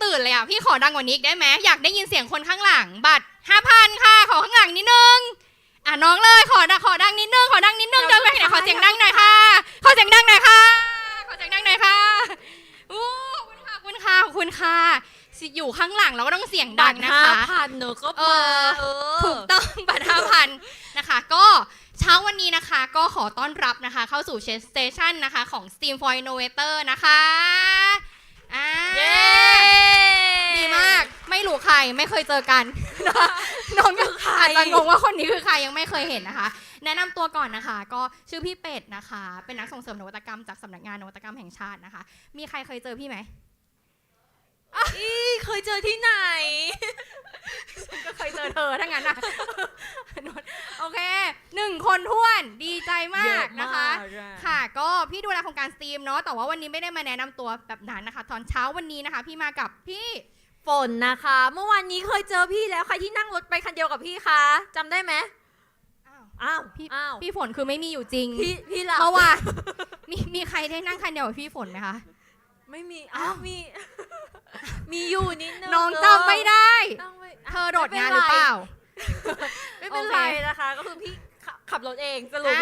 ตื่นเลยอ่ะพี่ขอดังกว่านี้อีกได้ไหมอยากได้ยินเสียงคนข้างหลังบัตร 5,000 ค่ะขอข้างหลังนิดนึงน้องเลยขอดังนิดนึงเดินไปไหนขอเสียงดังหน่อยค่ะขอเสียงดังหน่อยค่ะขอเสียงดังหน่อยค่ะขอบคุณค่ะอยู่ข้างหลังเราก็ต้องเสียงดังนะคะ5,000เนอะก็มาถูกต้องบัตร 5,000 นะคะก็เช้าวันนี้นะคะก็ขอต้อนรับนะคะเข้าสู่สเตชันนะคะของ SITE2023 นะคะดีมากไม่รู้ใครไม่เคยเจอกันน้องก็อาจจะงงว่าคนนี้คือใครยังไม่เคยเห็นนะคะแนะนำตัวก่อนนะคะก็ชื่อพี่เป็ดนะคะเป็นนักส่งเสริมนวัตกรรมจากสำนักงานนวัตกรรมแห่งชาตินะคะมีใครเคยเจอพี่ไหมเคยเจอที่ไหนฉันก็เคยเจอเธอทั้งนั้นนะโอเค1 คนท้วนดีใจมากนะคะค่ะก็พี่ดูแลโครงการสตรีมเนาะแต่ว่าวันนี้ไม่ได้มาแนะนำตัวแบบนั้นนะคะตอนเช้าวันนี้นะคะพี่มากับพี่ฝนนะคะเมื่อวานนี้เคยเจอพี่แล้วใครที่นั่งรถไปคันเดียวกับพี่คะจำได้ไหมพี่ฝนคือไม่มีอยู่จริงพี่หลับเพราะว่ามีใครได้นั่งคันเดียวกับพี่ฝนไหมคะไม่มีมีอยู่นิดนึงน้องจำไม่ได้เธอโดดงานหรือเปล่าไม่เป็นไรนะคะก็คือพี่ขับรถเองสรุป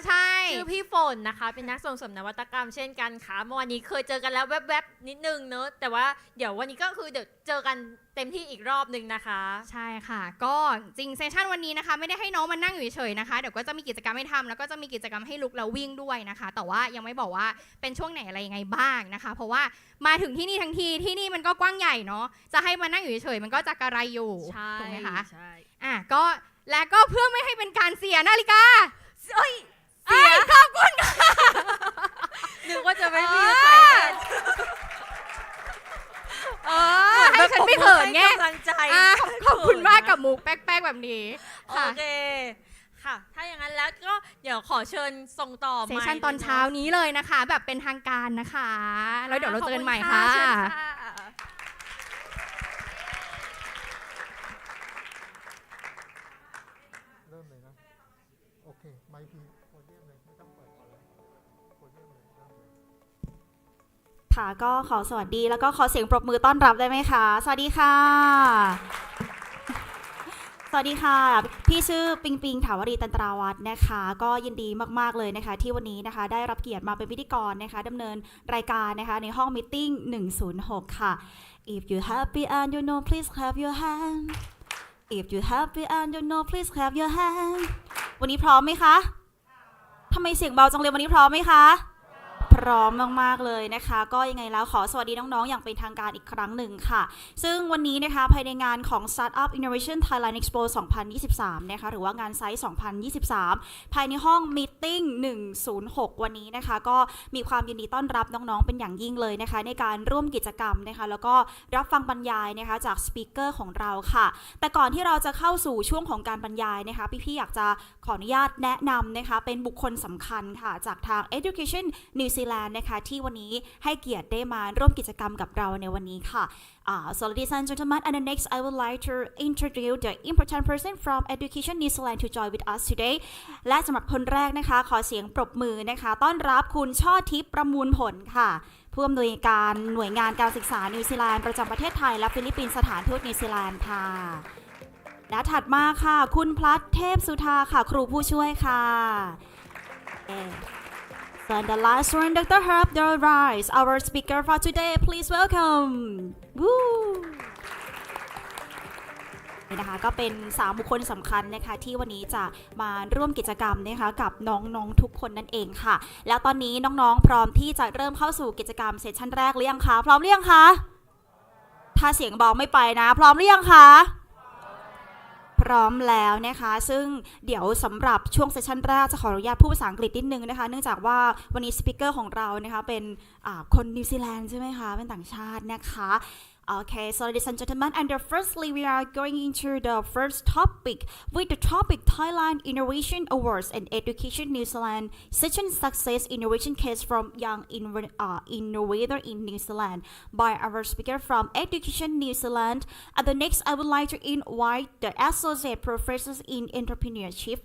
ใช่คือพี่ฝนนะคะเป็นนักส่งเสริมนวัตกรรมเช่นกันค่ะเมื่อวานนี้เคยเจอกันแล้วแวบๆนิดนึงเนอะแต่ว่าเดี๋ยววันนี้ก็คือเดี๋ยวเจอกันเต็มที่อีกรอบนึงนะคะใช่ค่ะก็จริงเซสชันวันนี้นะคะไม่ได้ให้น้องมานั่งอยู่เฉยๆนะคะเดี๋ยวก็จะมีกิจกรรมให้ทำแล้วก็จะมีกิจกรรมให้ลุกแล้ววิ่งด้วยนะคะแต่ว่ายังไม่บอกว่าเป็นช่วงไหนอะไรยังไงบ้างนะคะเพราะว่ามาถึงที่นี่ทั้งทีที่นี่มันก็กว้างใหญ่เนาะจะให้มานั่งอยู่เฉยๆมันก็จะกระไรอยู่ถูกไหมคะใช่ก็และก็เพื่อไม่ให้เป็นการเสียนาฬิกาเสียขอบคุณค่ะนึกว่าจะไม่มีใครให้ฉันไม่เขินไงขอบคุณมากกับมุกแป๊กๆแบบนี้โอเคค่ะถ้าอย่างนั้นแล้วก็เดี๋ยวขอเชิญส่งต่อเซสชันตอนเช้านี้เลยนะคะแบบเป็นทางการนะคะแล้วเดี๋ยวเราเจอกันใหม่ค่ะเริ่มเลยนะโอเคไมค์พีโพเดียมเลยไม่ต้องเปิดก่อนเลยโพเดียมเลยค่ะก็ขอสวัสดีแล้วก็ขอเสียงปรบมือต้อนรับได้ไหมคะสวัสดีค่ะสวัสดีค่ะพี่ชื่อปิงปิงถาวรีตันตราวัฒน์นะคะก็ยินดีมากๆเลยนะคะที่วันนี้นะคะได้รับเกียรติมาเป็นพิธีกรนะคะดำเนินรายการนะคะในห้องมีตติ้ง106ค่ะ If you happy and you know please clap your hand If you happy and you know please clap your hand วันนี้พร้อมไหมคะทำไมเสียงเบาจังเลยวันนี้พร้อมไหมคะพร้อมมากๆเลยนะคะก็ยังไงแล้วขอสวัสดีน้องๆอย่างเป็นทางการอีกครั้งหนึ่งค่ะซึ่งวันนี้นะคะภายในงานของ Startup Innovation Thailand Expo 2023นะคะหรือว่างานไซต์2023ภายในห้อง Meeting 106วันนี้นะคะก็มีความยินดีต้อนรับน้องๆเป็นอย่างยิ่งเลยนะคะในการร่วมกิจกรรมนะคะแล้วก็รับฟังบรรยายนะคะจากสปีกเกอร์ของเราค่ะแต่ก่อนที่เราจะเข้าสู่ช่วงของการบรรยายนะคะพี่ๆอยากจะขออนุญาตแนะนำนะคะเป็นบุคคลสำคัญค่ะจากทาง Education New Zealandนะคะที่วันนี้ให้เกียรติได้มาร่วมกิจกรรมกับเราในวันนี้ค่ะSo ladies and gentlemen, and next I would like to introduce the important person from Education New Zealand to join with us today และสำหรับคนแรกนะคะขอเสียงปรบมือนะคะต้อนรับคุณช่อทิพย์ประมูลผลค่ะผู้อำนวยการหน่วยงานการศึกษานิวซีแลนด์ประจำประเทศไทยและฟิลิปปินส์สถานทูตนิวซีแลนด์ค่ะและถัดมาค่ะคุณพลัดเทพสุธาค่ะครูผู้ช่วยค่ะAnd the last one, Dr. Herb Rice, our speaker for today. Please welcome. Woo! นี่นะคะก็เป็น3บุคคลสำคัญนะคะที่วันนี้จะมาร่วมกิจกรรมนะคะกับน้องๆทุกคนนั่นเองค่ะแล้วตอนนี้น้องๆพร้อมที่จะเริ่มเข้าสู่กิจกรรมเซสชั่นแรกหรือยังคะพร้อมหรือยังคะถ้าเสียงเบาไม่ไปนะพร้อมหรือยังคะพร้อมแล้วนะคะซึ่งเดี๋ยวสำหรับช่วงเซสชันแรกจะขออนุญาตพูดภาษาอังกฤษนิดนึงนะคะเนื่องจากว่าวันนี้สปีกเกอร์ของเรานะคะเป็นคนนิวซีแลนด์ใช่ไหมคะเป็นต่างชาตินะคะ Okay, so ladies and gentlemen, and firstly we are going into the first topic with the topic Thailand Innovation Awards and Education New Zealand such a success innovation case from young innovator in New Zealand by our speaker from Education New Zealand. And the next I would like to invite the Associate Professors in Entrepreneurship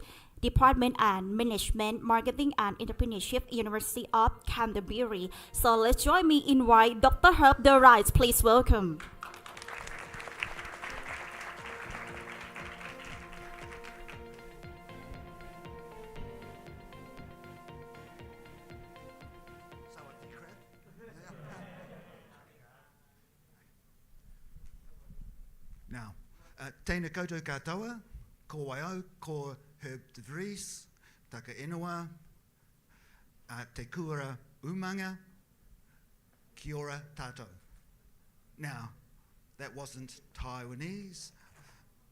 Department and Management, Marketing and Entrepreneurship, University of Canterbury. So let's join me invite Dr. Herb Rice. Please welcome. Tēnā koutou katoa, ko Waiau, ko Herb de Vries, taka ingoa, te kura umanga, kia ora tātou. Now, that wasn't Taiwanese,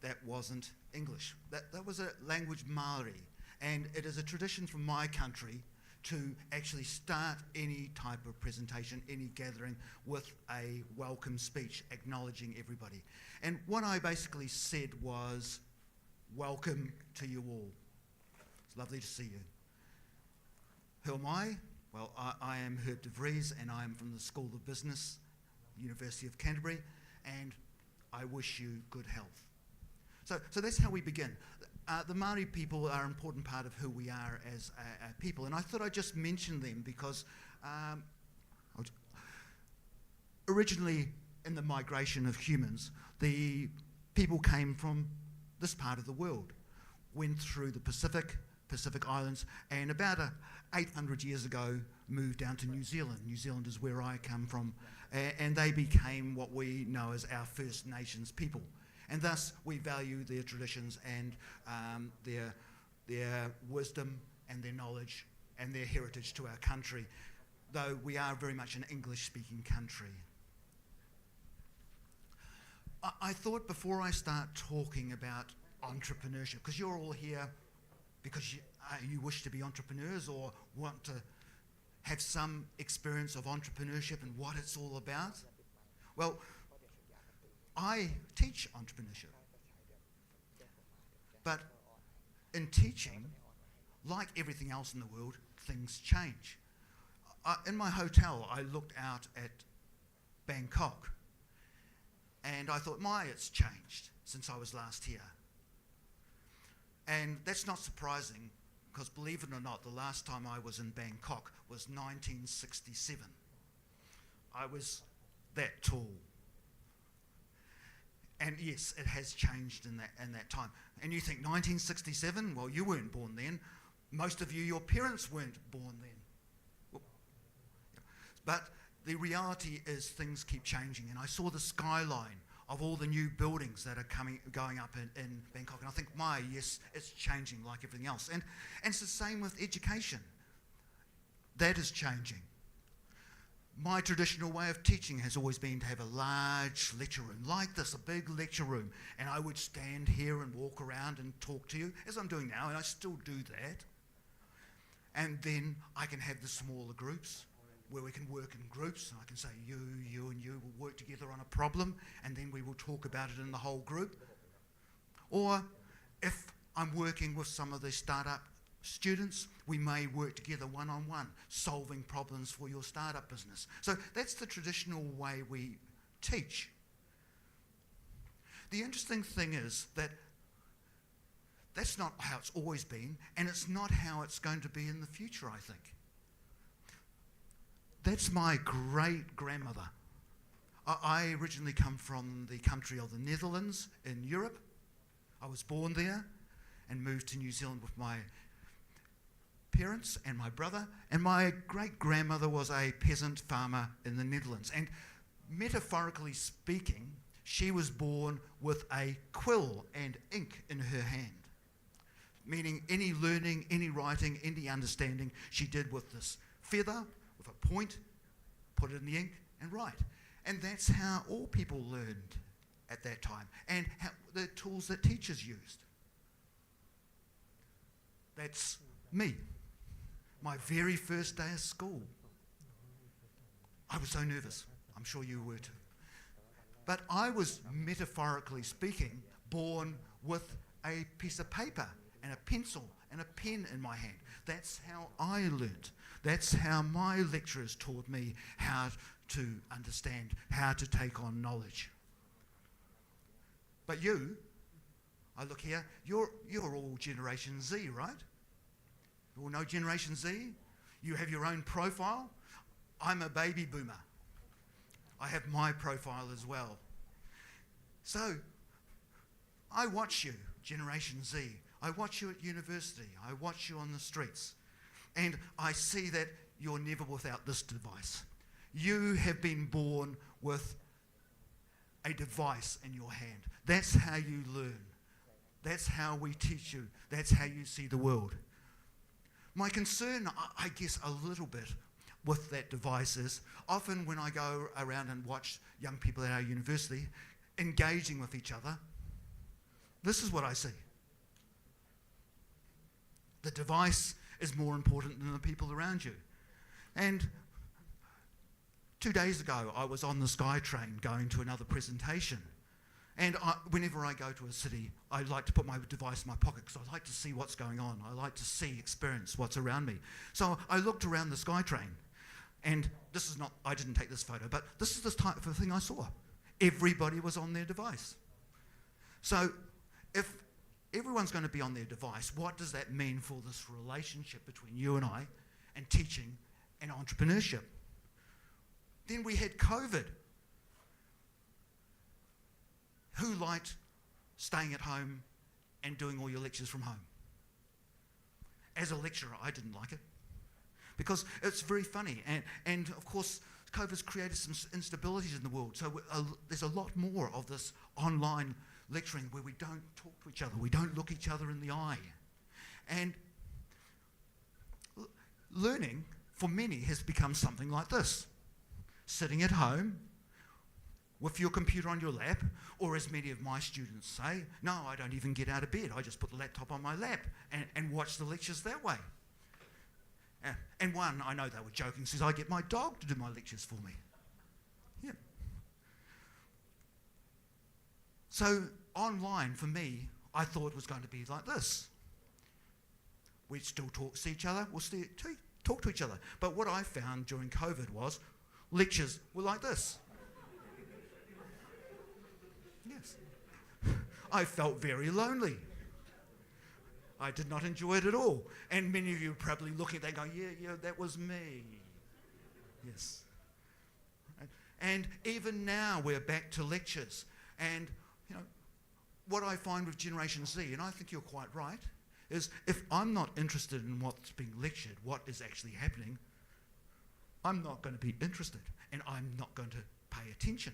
that wasn't English. That was a language Māori, and it is a tradition from my country to actually start any type of presentation, any gathering, with a welcome speech acknowledging everybody. And what I basically said was, welcome to you all. It's lovely to see you. Who am I? Well, I am Herb de Vries, and I am from the School of Business, University of Canterbury, and I wish you good health. So that's how we begin. The Māori people are an important part of who we are as a people, and I thought I'd just mention them because originally in the migration of humans, the people came from this part of the world, went through the Pacific Islands, and about 800 years ago moved down to New Zealand. New Zealand is where I come from, and they became what we know as our First Nations people. And thus, we value their traditions and their wisdom and their knowledge and their heritage to our country, though we are very much an English-speaking country. I thought before I start talking about entrepreneurship, because you're all here because you wish to be entrepreneurs or want to have some experience of entrepreneurship and what it's all about. Well, I teach entrepreneurship, but in teaching, like everything else in the world, things change. In my hotel, I looked out at Bangkok, and I thought, it's changed since I was last here. And that's not surprising, because believe it or not, the last time I was in Bangkok was 1967. I was that tall. And yes, it has changed in that time. And you think 1967? Well, you weren't born then. Most of you, your parents weren't born then. Well, yeah. But the reality is things keep changing. And I saw the skyline of all the new buildings that are going up in Bangkok. And I think, yes, it's changing like everything else. And it's the same with education. That is changing. My traditional way of teaching has always been to have a large lecture room like this, a big lecture room, and I would stand here and walk around and talk to you, as I'm doing now, and I still do that. And then I can have the smaller groups where we can work in groups, and I can say you and you will work together on a problem, and then we will talk about it in the whole group. Or if I'm working with some of the startup students, we may work together one-on-one, solving problems for your startup business. So that's the traditional way we teach. The interesting thing is that that's not how it's always been, and it's not how it's going to be in the future, I think. That's my great-grandmother. I originally come from the country of the Netherlands in Europe. I was born there and moved to New Zealand with my parents and my brother, and my great-grandmother was a peasant farmer in the Netherlands. And metaphorically speaking, she was born with a quill and ink in her hand, meaning any learning, any writing, any understanding she did with this feather, with a point, put it in the ink and write. And that's how all people learned at that time, and how the tools that teachers used. That's me. My very first day of school. I was so nervous. I'm sure you were too. But I was, metaphorically speaking, born with a piece of paper and a pencil and a pen in my hand. That's how I learnt. That's how my lecturers taught me how to understand, how to take on knowledge. But you, I look here, you're all Generation Z, right? You all know Generation Z? You have your own profile. I'm a baby boomer. I have my profile as well. So, I watch you, Generation Z. I watch you at university. I watch you on the streets. And I see that you're never without this device. You have been born with a device in your hand. That's how you learn. That's how we teach you. That's how you see the world. My concern, I guess, a little bit with that device is often when I go around and watch young people at our university engaging with each other, this is what I see. The device is more important than the people around you. And 2 days ago, I was on the SkyTrain going to another presentation. And whenever I go to a city, I like to put my device in my pocket because I like to see what's going on. I like to see, experience what's around me. So I looked around the SkyTrain, and this is not, I didn't take this photo, but this is the type of thing I saw. Everybody was on their device. So if everyone's going to be on their device, what does that mean for this relationship between you and I and teaching and entrepreneurship? Then we had COVID. Who liked staying at home and doing all your lectures from home? As a lecturer, I didn't like it because it's very funny. And of course, COVID's created some instabilities in the world. So there's a lot more of this online lecturing where we don't talk to each other. We don't look each other in the eye. And learning, for many, has become something like this. Sitting at home, with your computer on your lap, or as many of my students say, no, I don't even get out of bed. I just put the laptop on my lap and watch the lectures that way. And one, I know they were joking, says, I get my dog to do my lectures for me. Yeah. So online, for me, I thought it was going to be like this. We'd still see each other, we'll still talk to each other. But what I found during COVID was lectures were like this. Yes. I felt very lonely. I did not enjoy it at all. And many of you are probably looking at that going, yeah, that was me. Yes. And even now we're back to lectures. And, you know, what I find with Generation Z, and I think you're quite right, is if I'm not interested in what's being lectured, what is actually happening, I'm not going to be interested and I'm not going to pay attention.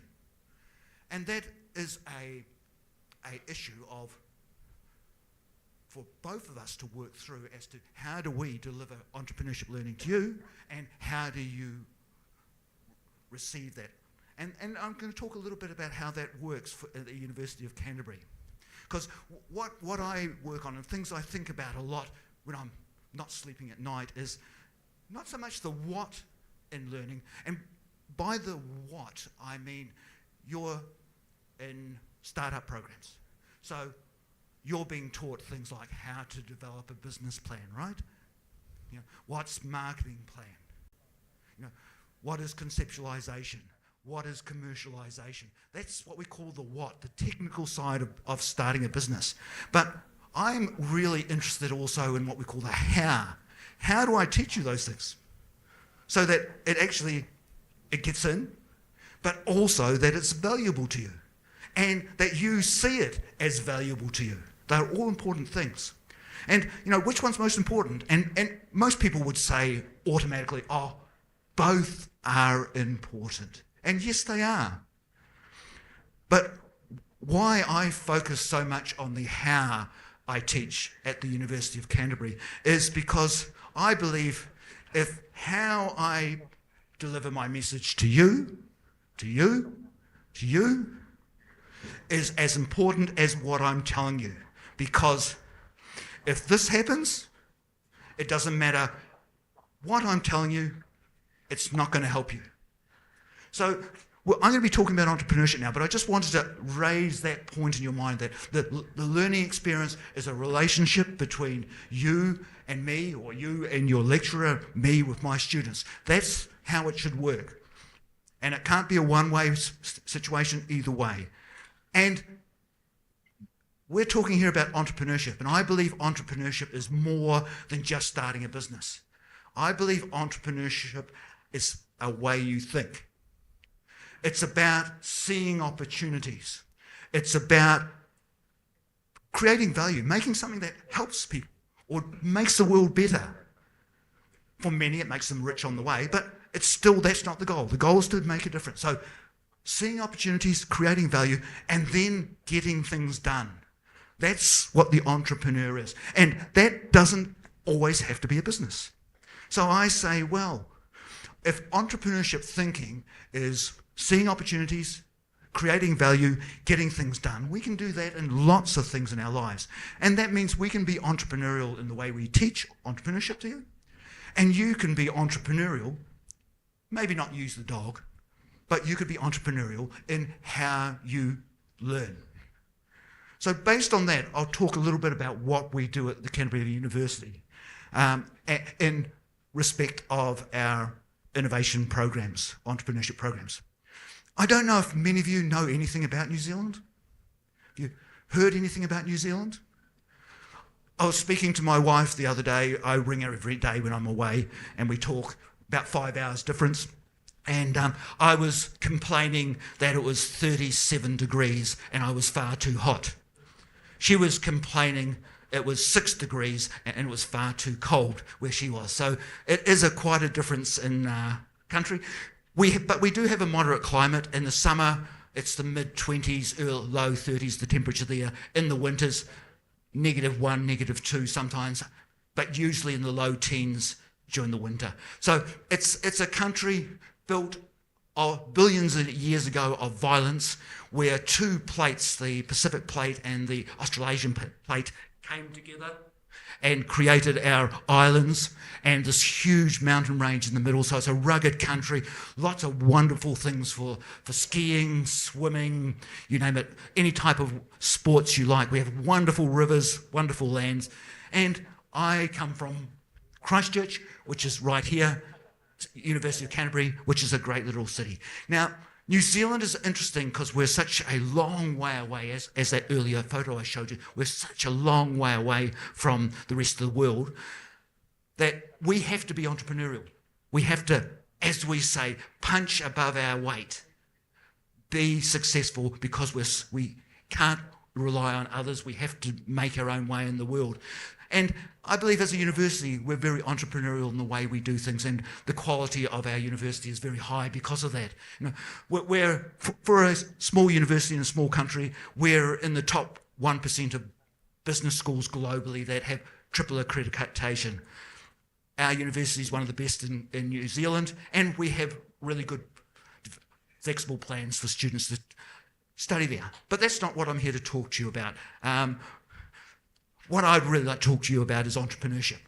And that is a issue for both of us to work through as to how do we deliver entrepreneurship learning to you and how do you receive that. And I'm going to talk a little bit about how that works at the University of Canterbury. Because what I work on and things I think about a lot when I'm not sleeping at night is not so much the what in learning. And by the what, I mean you're in startup programs. So you're being taught things like how to develop a business plan, right? You know, what's marketing plan? You know, what is conceptualization? What is commercialization? That's what we call the what, the technical side of starting a business. But I'm really interested also in what we call the how. How do I teach you those things? So that it gets in, but also that it's valuable to you and that you see it as valuable to you. They're all important things. And, you know, which one's most important? And most people would say automatically, oh, both are important. And yes, they are. But why I focus so much on the how I teach at the University of Canterbury is because I believe if how I deliver my message to you, is as important as what I'm telling you. Because if this happens, it doesn't matter what I'm telling you, it's not going to help you. So I'm going to be talking about entrepreneurship now, but I just wanted to raise that point in your mind that the learning experience is a relationship between you and me, or you and your lecturer, me with my students. That's how it should work. And it can't be a one-way situation either way. And we're talking here about entrepreneurship, and I believe entrepreneurship is more than just starting a business. I believe entrepreneurship is a way you think. It's about seeing opportunities. It's about creating value, making something that helps people or makes the world better. For many, it makes them rich on the way, but it's still, that's not the goal. The goal is to make a difference. So seeing opportunities, creating value, and then getting things done. That's what the entrepreneur is. And that doesn't always have to be a business. So I say, well, if entrepreneurship thinking is seeing opportunities, creating value, getting things done, we can do that in lots of things in our lives. And that means we can be entrepreneurial in the way we teach entrepreneurship to you. And you can be entrepreneurial, maybe not use the dog, but you could be entrepreneurial in how you learn. So based on that, I'll talk a little bit about what we do at the Canterbury University in respect of our innovation programs, entrepreneurship programs. I don't know if many of you know anything about New Zealand. Have you heard anything about New Zealand? I was speaking to my wife the other day. I ring her every day when I'm away, and we talk about 5 hours difference. And I was complaining that it was 37 degrees and I was far too hot. She was complaining it was 6 degrees and it was far too cold where she was. So it is quite a difference in country. But we do have a moderate climate. In the summer, it's the mid-20s, low 30s, the temperature there. In the winters, -1, -2 sometimes, but usually in the low teens during the winter. So it's a country built billions of years ago of violence, where two plates, the Pacific plate and the Australasian plate, came together and created our islands and this huge mountain range in the middle. So it's a rugged country, lots of wonderful things for skiing, swimming, you name it, any type of sports you like. We have wonderful rivers, wonderful lands. And I come from Christchurch, which is right here, University of Canterbury, which is a great little city. Now, New Zealand is interesting because we're such a long way away, as that earlier photo I showed you, we're such a long way away from the rest of the world that we have to be entrepreneurial. We have to, as we say, punch above our weight, be successful, because we can't rely on others. We have to make our own way in the world. And I believe as a university, we're very entrepreneurial in the way we do things, and the quality of our university is very high because of that. You know, for a small university in a small country, we're in the top 1% of business schools globally that have triple accreditation. Our university is one of the best in New Zealand, and we have really good flexible plans for students to study there. But that's not what I'm here to talk to you about. What I'd really like to talk to you about is entrepreneurship.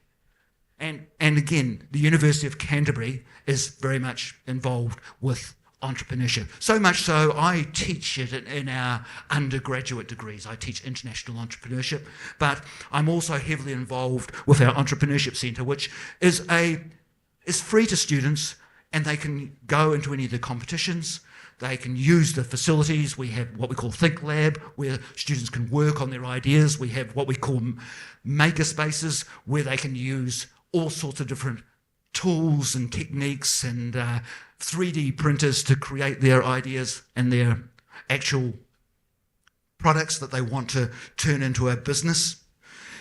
And again, the University of Canterbury is very much involved with entrepreneurship. So much so, I teach it in our undergraduate degrees. I teach international entrepreneurship, but I'm also heavily involved with our entrepreneurship centre, which is free to students, and they can go into any of the competitions. They can use the facilities. We have what we call Think Lab, where students can work on their ideas. We have what we call maker spaces, where they can use all sorts of different tools and techniques and 3D printers to create their ideas and their actual products that they want to turn into a business.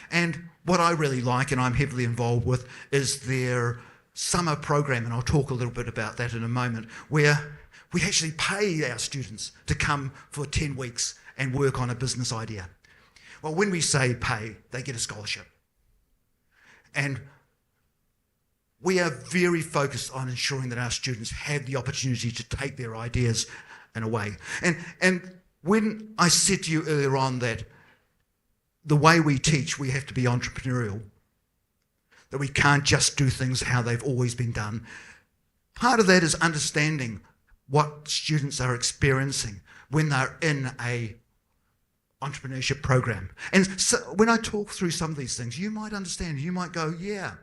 And what I really like, and I'm heavily involved with, is their summer program, and I'll talk a little bit about that in a moment, where we actually pay our students to come for 10 weeks and work on a business idea. Well, when we say pay, they get a scholarship. And we are very focused on ensuring that our students have the opportunity to take their ideas in a way. And when I said to you earlier on that the way we teach, we have to be entrepreneurial, that we can't just do things how they've always been done, part of that is understanding what students are experiencing when they're in a entrepreneurship program. And so when I talk through some of these things, you might understand, you might go, yeah,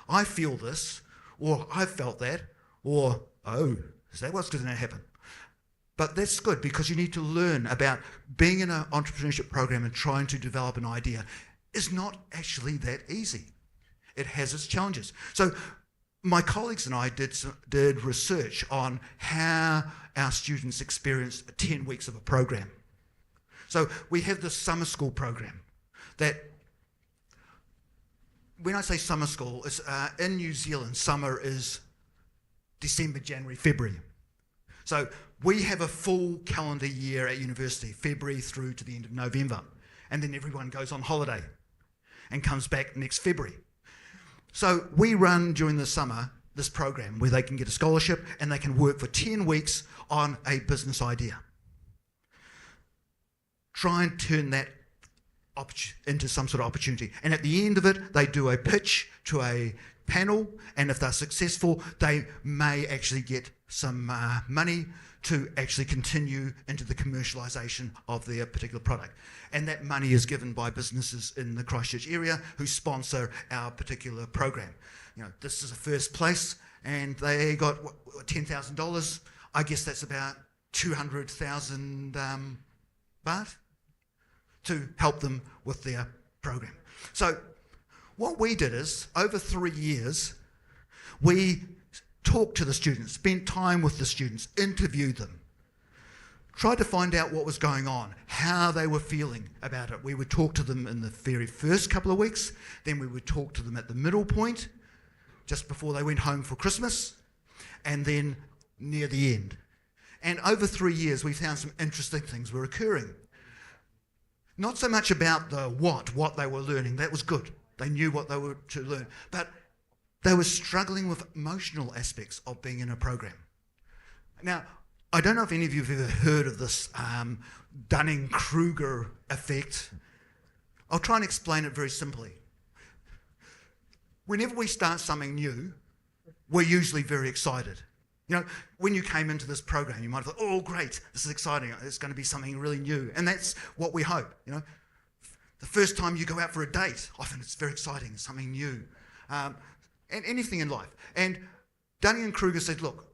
I feel this, or I felt that, or, oh, is that what's going to happen? But that's good, because you need to learn about being in an entrepreneurship program and trying to develop an idea is not actually that easy. It has its challenges. So my colleagues and I did research on how our students experienced 10 weeks of a program. So we have this summer school program that, when I say summer school, it's, in New Zealand, summer is December, January, February. So We have a full calendar year at university, February through to the end of November. And then everyone goes on holiday and comes back next February. So we run during the summer this program where they can get a scholarship and they can work for 10 weeks on a business idea. Try and turn that into some sort of opportunity. And at the end of it, they do a pitch to a panel, and if they're successful, they may actually get some money to actually continue into the commercialisation of their particular product. And that money is given by businesses in the Christchurch area who sponsor our particular program. You know, this is a first place, and they got $10,000. I guess that's about 200,000 baht to help them with their program. So what we did is, over 3 years, we talked to the students, spent time with the students, interviewed them, tried to find out what was going on, how they were feeling about it. We would talk to them in the very first couple of weeks, then we would talk to them at the middle point, just before they went home for Christmas, and then near the end. And over 3 years, we found some interesting things were occurring. Not so much about the what they were learning, that was good. They knew what they were to learn, but they were struggling with emotional aspects of being in a program. Now, I don't know if any of you have ever heard of this Dunning-Kruger effect. I'll try and explain it very simply. Whenever we start something new, we're usually very excited. You know, when you came into this program, you might have thought, oh, great, this is exciting. It's going to be something really new. And that's what we hope, you know. The first time you go out for a date, often it's very exciting, it's something new. And anything in life. And Dunning-Kruger said, look,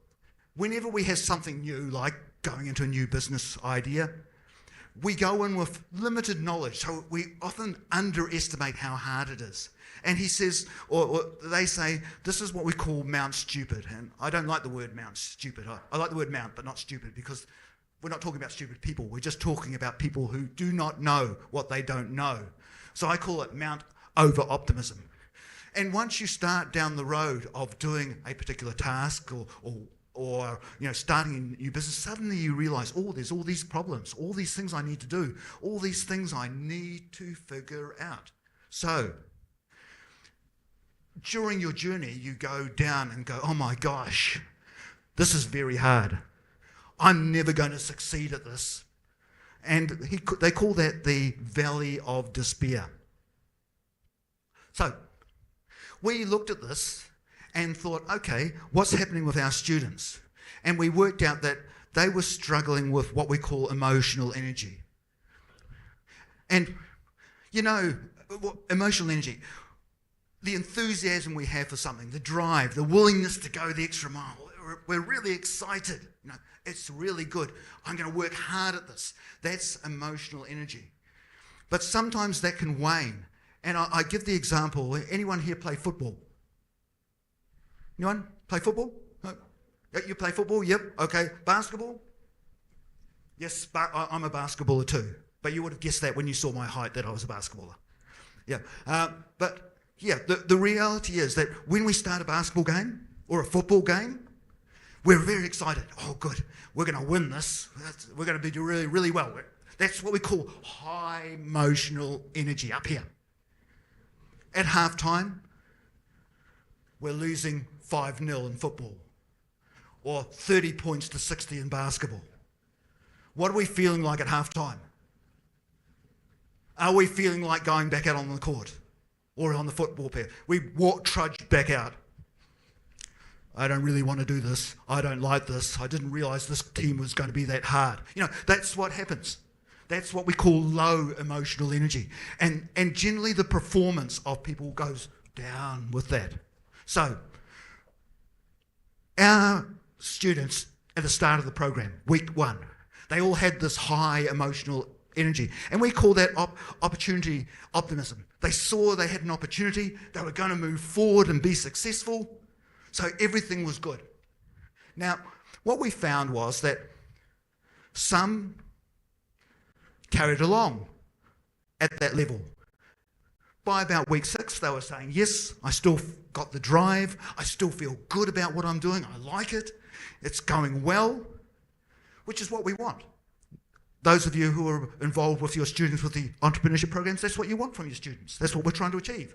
whenever we have something new, like going into a new business idea, we go in with limited knowledge, so we often underestimate how hard it is. And he says, or they say, this is what we call Mount Stupid. And I don't like the word Mount Stupid. I like the word Mount, but not stupid, because we're not talking about stupid people. We're just talking about people who do not know what they don't know. So I call it Mount Over-Optimism. And once you start down the road of doing a particular task or you know, starting a new business, suddenly you realise, oh, there's all these problems, all these things I need to do, all these things I need to figure out. So during your journey, you go down and go, oh my gosh, this is very hard. I'm never going to succeed at this. And they call that the Valley of Despair. So we looked at this and thought, okay, what's happening with our students? And we worked out that they were struggling with what we call emotional energy. And, you know, emotional energy, the enthusiasm we have for something, the drive, the willingness to go the extra mile, we're really excited. You know, it's really good. I'm going to work hard at this. That's emotional energy. But sometimes that can wane. And I give the example, anyone here play football? Anyone play football? No? You play football? Yep. Okay. Basketball? Yes, I'm a basketballer too. But you would have guessed that when you saw my height that I was a basketballer. Yeah. But yeah, the reality is that when we start a basketball game or a football game, we're very excited. Oh, good. We're going to win this. We're going to do really, really well. That's what we call high emotional energy up here. At halftime, we're losing 5-0 in football, or 30 points to 60 in basketball. What are we feeling like at halftime? Are we feeling like going back out on the court or on the football pitch? We trudge back out. I don't really want to do this. I don't like this. I didn't realise this team was going to be that hard. You know, that's what happens. That's what we call low emotional energy. And generally the performance of people goes down with that. So, our students at the start of the program, week 1, they all had this high emotional energy. And we call that opportunity optimism. They saw they had an opportunity, they were going to move forward and be successful, so everything was good. Now, what we found was that some carried along at that level. By about week 6, they were saying, yes, I still got the drive, I still feel good about what I'm doing, I like it, it's going well. which is what we want. Those of you who are involved with your students with the entrepreneurship programs, that's what you want from your students. That's what we're trying to achieve.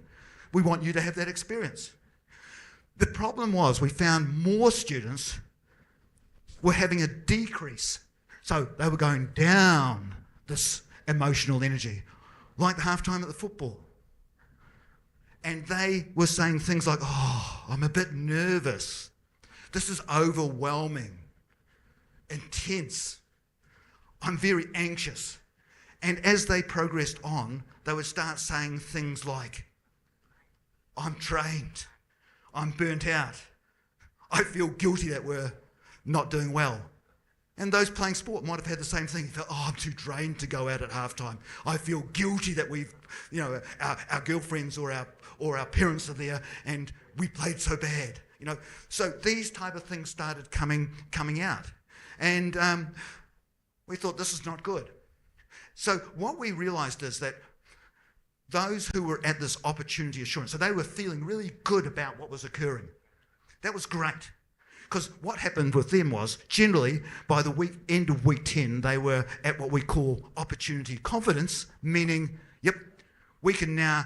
We want you to have that experience. The problem was we found more students were having a decrease. So they were going down this emotional energy, like the halftime at the football. And they were saying things like, oh, I'm a bit nervous. This is overwhelming, intense. I'm very anxious. And as they progressed on, they would start saying things like, I'm drained. I'm burnt out. I feel guilty that we're not doing well. And those playing sport might have had the same thing. Felt, oh, I'm too drained to go out at halftime. I feel guilty that we've, our girlfriends or our parents are there and we played so bad. So these type of things started coming out. And we thought this is not good. So what we realized is that those who were at this opportunity assurance, so they were feeling really good about what was occurring. That was great. Because what happened with them was, generally, by the end of week 10, they were at what we call opportunity confidence, meaning, yep, we can now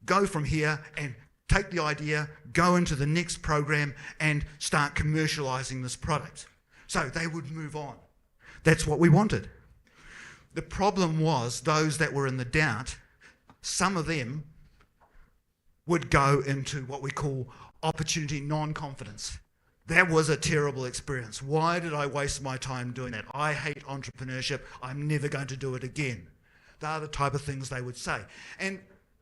go from here and take the idea, go into the next program, and start commercializing this product. So they would move on. That's what we wanted. The problem was those that were in the doubt, some of them would go into what we call opportunity non-confidence. That was a terrible experience. Why did I waste my time doing that? I hate entrepreneurship. I'm never going to do it again. They are the type of things they would say. And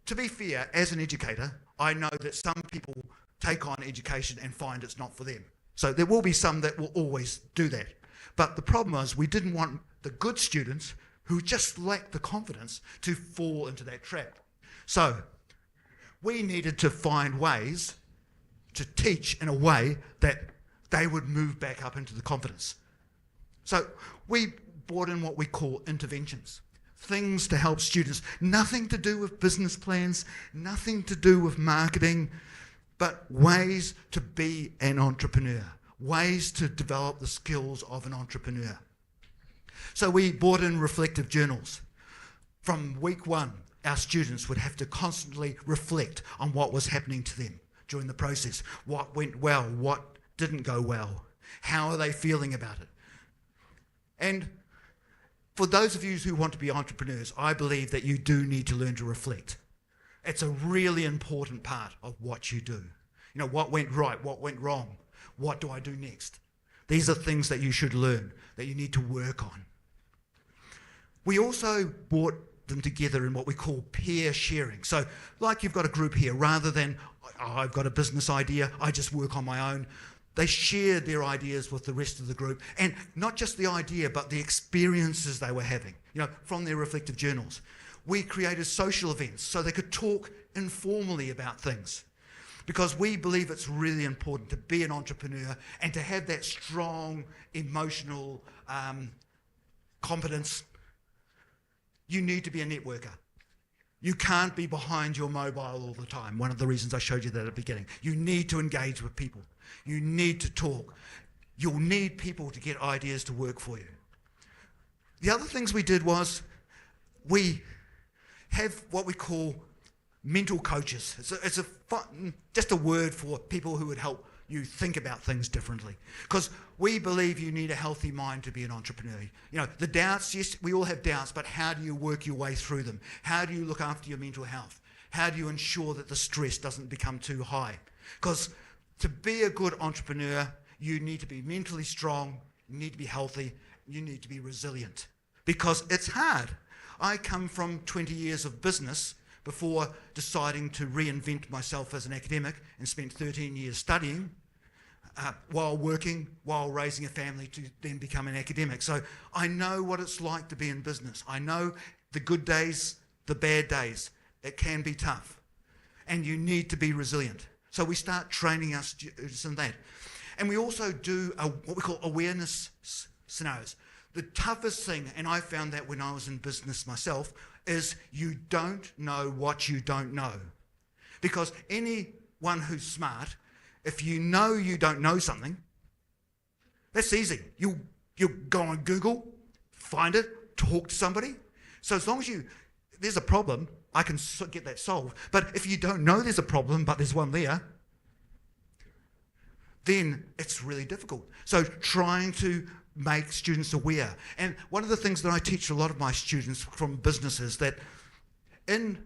to be fair, as an educator, I know that some people take on education and find it's not for them. So there will be some that will always do that. But the problem was we didn't want the good students who just lacked the confidence to fall into that trap. So we needed to find ways to teach in a way that they would move back up into the confidence. So we brought in what we call interventions, things to help students, nothing to do with business plans, nothing to do with marketing, but ways to be an entrepreneur, ways to develop the skills of an entrepreneur. So we brought in reflective journals. From week 1, our students would have to constantly reflect on what was happening to them during the process, what went well, what didn't go well, how are they feeling about it. And for those of you who want to be entrepreneurs, I believe that you do need to learn to reflect. It's a really important part of what you do. What went right, what went wrong, what do I do next? These are things that you should learn, that you need to work on. We also brought them together in what we call peer sharing. So like you've got a group here, rather than, I've got a business idea, I just work on my own. They shared their ideas with the rest of the group, and not just the idea, but the experiences they were having, from their reflective journals. We created social events so they could talk informally about things, because we believe it's really important to be an entrepreneur and to have that strong emotional competence. You need to be a networker. You can't be behind your mobile all the time. One of the reasons I showed you that at the beginning. You need to engage with people. You need to talk. You'll need people to get ideas to work for you. The other things we did was we have what we call mental coaches. It's just a word for people who would help you think about things differently. Because we believe you need a healthy mind to be an entrepreneur. The doubts, yes, we all have doubts, but how do you work your way through them? How do you look after your mental health? How do you ensure that the stress doesn't become too high? Because to be a good entrepreneur, you need to be mentally strong, you need to be healthy, you need to be resilient. Because it's hard. I come from 20 years of business before deciding to reinvent myself as an academic, and spent 13 years studying while working, while raising a family, to then become an academic. So I know what it's like to be in business. I know the good days, the bad days. It can be tough. And you need to be resilient. So we start training our students in that. And we also do what we call awareness scenarios. The toughest thing, and I found that when I was in business myself, is you don't know what you don't know. Because anyone who's smart, if you know you don't know something, that's easy. You'll You go on Google, find it, talk to somebody. So as long as there's a problem, I can get that solved. But if you don't know there's a problem, but there's one there, then it's really difficult. So trying to make students aware. And one of the things that I teach a lot of my students from businesses, that in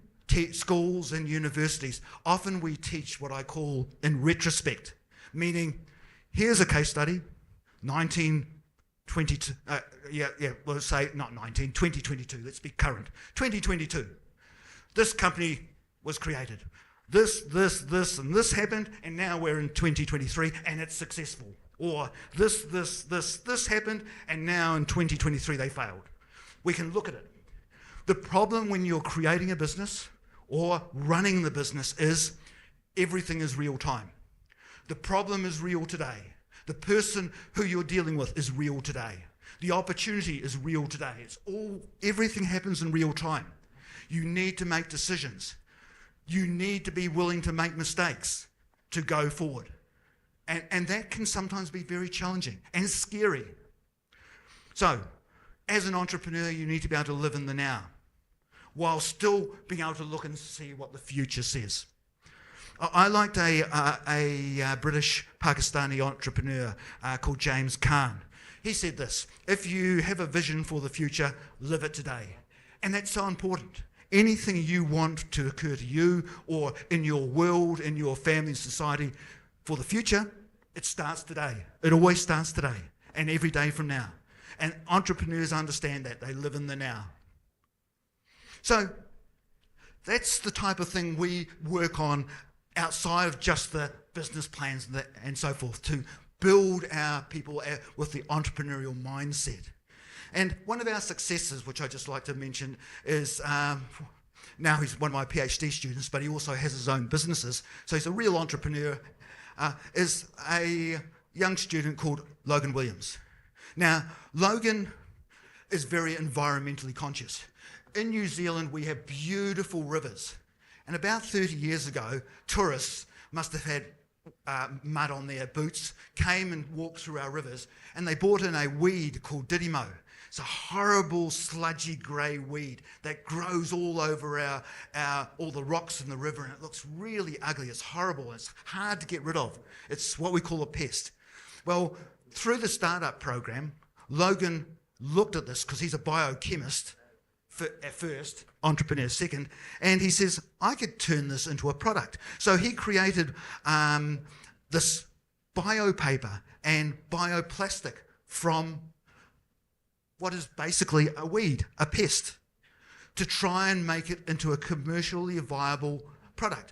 schools and universities, often we teach what I call in retrospect, meaning here's a case study, 2022, we'll say not 2022, let's be current, 2022. This company was created. This, and this happened, and now we're in 2023, and it's successful. Or this happened, and now in 2023 they failed. We can look at it. The problem when you're creating a business or running the business is everything is real time. The problem is real today. The person who you're dealing with is real today. The opportunity is real today. Everything happens in real time. You need to make decisions. You need to be willing to make mistakes to go forward. And that can sometimes be very challenging and scary. So, as an entrepreneur, you need to be able to live in the now, while still being able to look and see what the future says. I liked a British Pakistani entrepreneur called James Khan. He said this: if you have a vision for the future, live it today. And that's so important. Anything you want to occur to you or in your world, in your family, society, for the future, it starts today. It always starts today and every day from now. And entrepreneurs understand that. They live in the now. So that's the type of thing we work on outside of just the business plans and so forth, to build our people with the entrepreneurial mindset. And one of our successes, which I just like to mention, is now he's one of my PhD students, but he also has his own businesses. So he's a real entrepreneur, is a young student called Logan Williams. Now, Logan is very environmentally conscious. In New Zealand, we have beautiful rivers. And about 30 years ago, tourists must have had mud on their boots, came and walked through our rivers, and they brought in a weed called didimo. It's a horrible, sludgy grey weed that grows all over all the rocks in the river, and it looks really ugly. It's horrible. It's hard to get rid of. It's what we call a pest. Well, through the startup program, Logan looked at this because he's a biochemist at first, entrepreneur second, and he says, I could turn this into a product. So he created this biopaper and bioplastic from what is basically a weed, a pest, to try and make it into a commercially viable product.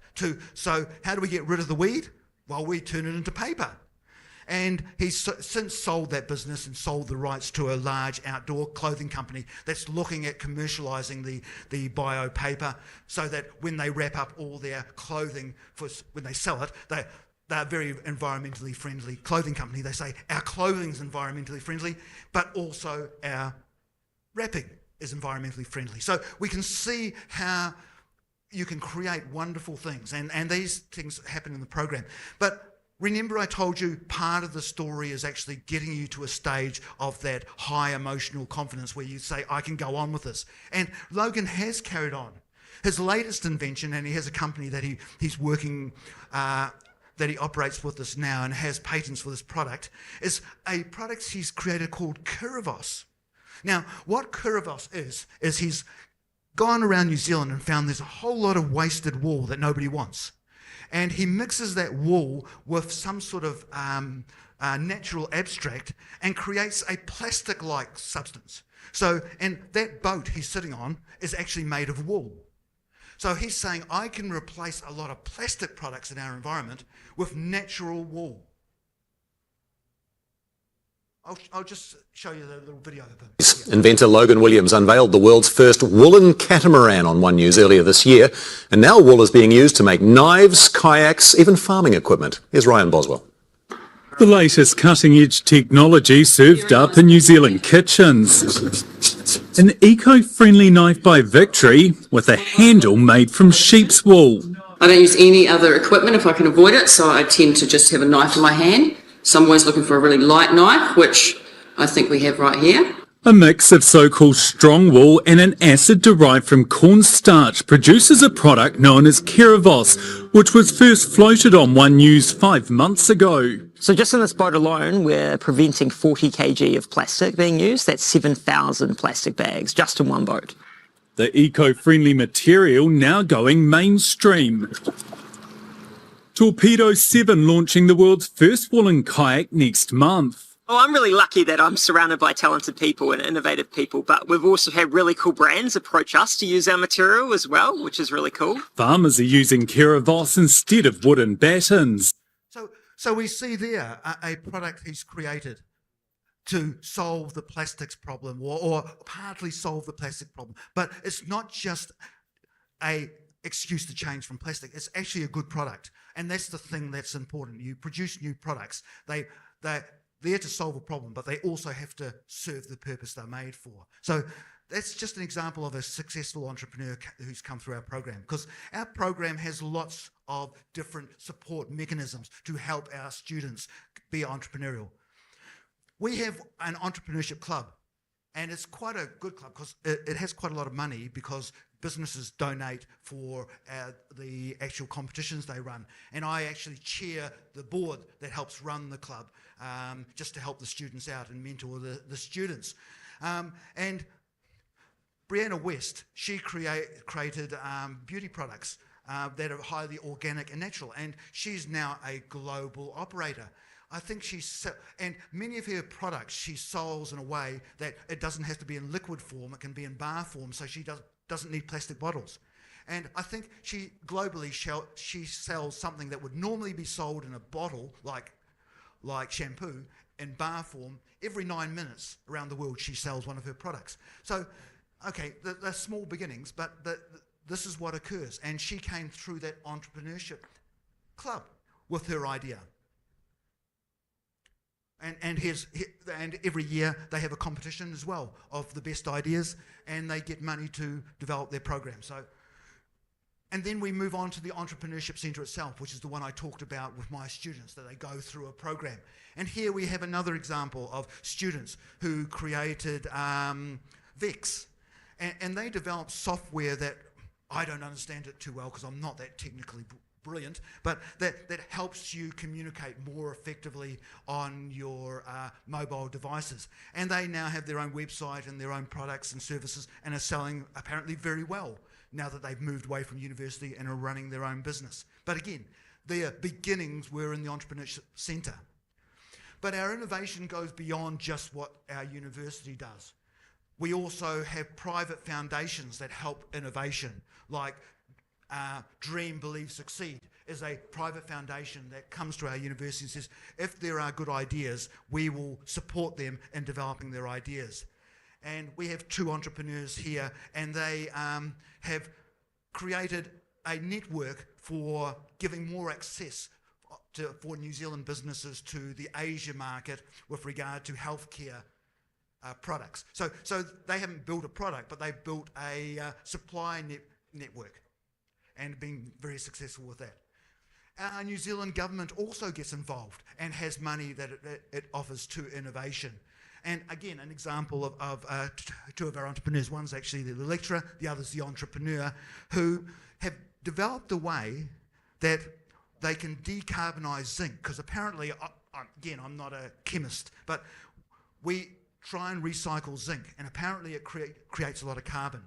So how do we get rid of the weed? Well, we turn it into paper. And he's since sold that business and sold the rights to a large outdoor clothing company that's looking at commercialising the bio paper, so that when they wrap up all their clothing, when they sell it, they're very environmentally friendly clothing company. They say our clothing's environmentally friendly, but also our wrapping is environmentally friendly. So we can see how you can create wonderful things, and these things happen in the program. But remember, I told you part of the story is actually getting you to a stage of that high emotional confidence where you say, I can go on with this. And Logan has carried on. His latest invention, and he has a company that he's working, that he operates with us now and has patents for this product, is a product he's created called Curivos. Now, what Curivos is he's gone around New Zealand and found there's a whole lot of wasted wool that nobody wants. And he mixes that wool with some sort of natural abstract and creates a plastic-like substance. So, and that boat he's sitting on is actually made of wool. So he's saying, I can replace a lot of plastic products in our environment with natural wool. I'll just show you the little video of him. Inventor Logan Williams unveiled the world's first woolen catamaran on One News earlier this year, and now wool is being used to make knives, kayaks, even farming equipment. Here's Ryan Boswell. The latest cutting-edge technology served up in New Zealand kitchens. An eco-friendly knife by Victory with a handle made from sheep's wool. I don't use any other equipment if I can avoid it, so I tend to just have a knife in my hand. So I'm always looking for a really light knife, which I think we have right here. A mix of so-called strong wool and an acid derived from cornstarch produces a product known as Keravos, which was first floated on One News 5 months ago. So just in this boat alone, we're preventing 40 kg of plastic being used. That's 7,000 plastic bags just in one boat. The eco-friendly material now going mainstream. Torpedo 7 launching the world's first woolen kayak next month. Oh, I'm really lucky that I'm surrounded by talented people and innovative people, but we've also had really cool brands approach us to use our material as well, which is really cool. Farmers are using Keravos instead of wooden battens. So we see there a product he's created to solve the plastics problem or partly solve the plastic problem. But it's not just a excuse to change from plastic. It's actually a good product. And that's the thing that's important. You produce new products. They're there to solve a problem, but they also have to serve the purpose they're made for. So that's just an example of a successful entrepreneur who's come through our program, because our program has lots of different support mechanisms to help our students be entrepreneurial. We have an entrepreneurship club, and it's quite a good club because it has quite a lot of money because businesses donate for the actual competitions they run. And I actually chair the board that helps run the club just to help the students out and mentor the students. And Brianna West, she created beauty products that are highly organic and natural, and she's now a global operator. I think and many of her products she sells in a way that it doesn't have to be in liquid form, it can be in bar form, so she doesn't need plastic bottles. And I think she globally she sells something that would normally be sold in a bottle, like shampoo, in bar form. Every 9 minutes around the world she sells one of her products. So, okay, they're small beginnings, but this is what occurs. And she came through that entrepreneurship club with her idea. And every year they have a competition as well of the best ideas, and they get money to develop their program. And then we move on to the Entrepreneurship Centre itself, which is the one I talked about with my students, that they go through a program. And here we have another example of students who created VEX. And they developed software that I don't understand it too well because I'm not that technically brilliant, but that helps you communicate more effectively on your mobile devices. And they now have their own website and their own products and services and are selling apparently very well now that they've moved away from university and are running their own business. But again, their beginnings were in the Entrepreneurship Centre. But our innovation goes beyond just what our university does. We also have private foundations that help innovation, like Dream, Believe, Succeed is a private foundation that comes to our university and says, if there are good ideas, we will support them in developing their ideas. And we have 2 entrepreneurs here, and they have created a network for giving more access for New Zealand businesses to the Asia market with regard to healthcare products. So they haven't built a product, but they've built a supply network and been very successful with that. Our New Zealand government also gets involved and has money that it offers to innovation. And again, an example of 2 of our entrepreneurs. One's actually the lecturer, the other's the entrepreneur, who have developed a way that they can decarbonise zinc, because apparently, again, I'm not a chemist, but we try and recycle zinc, and apparently it creates a lot of carbon,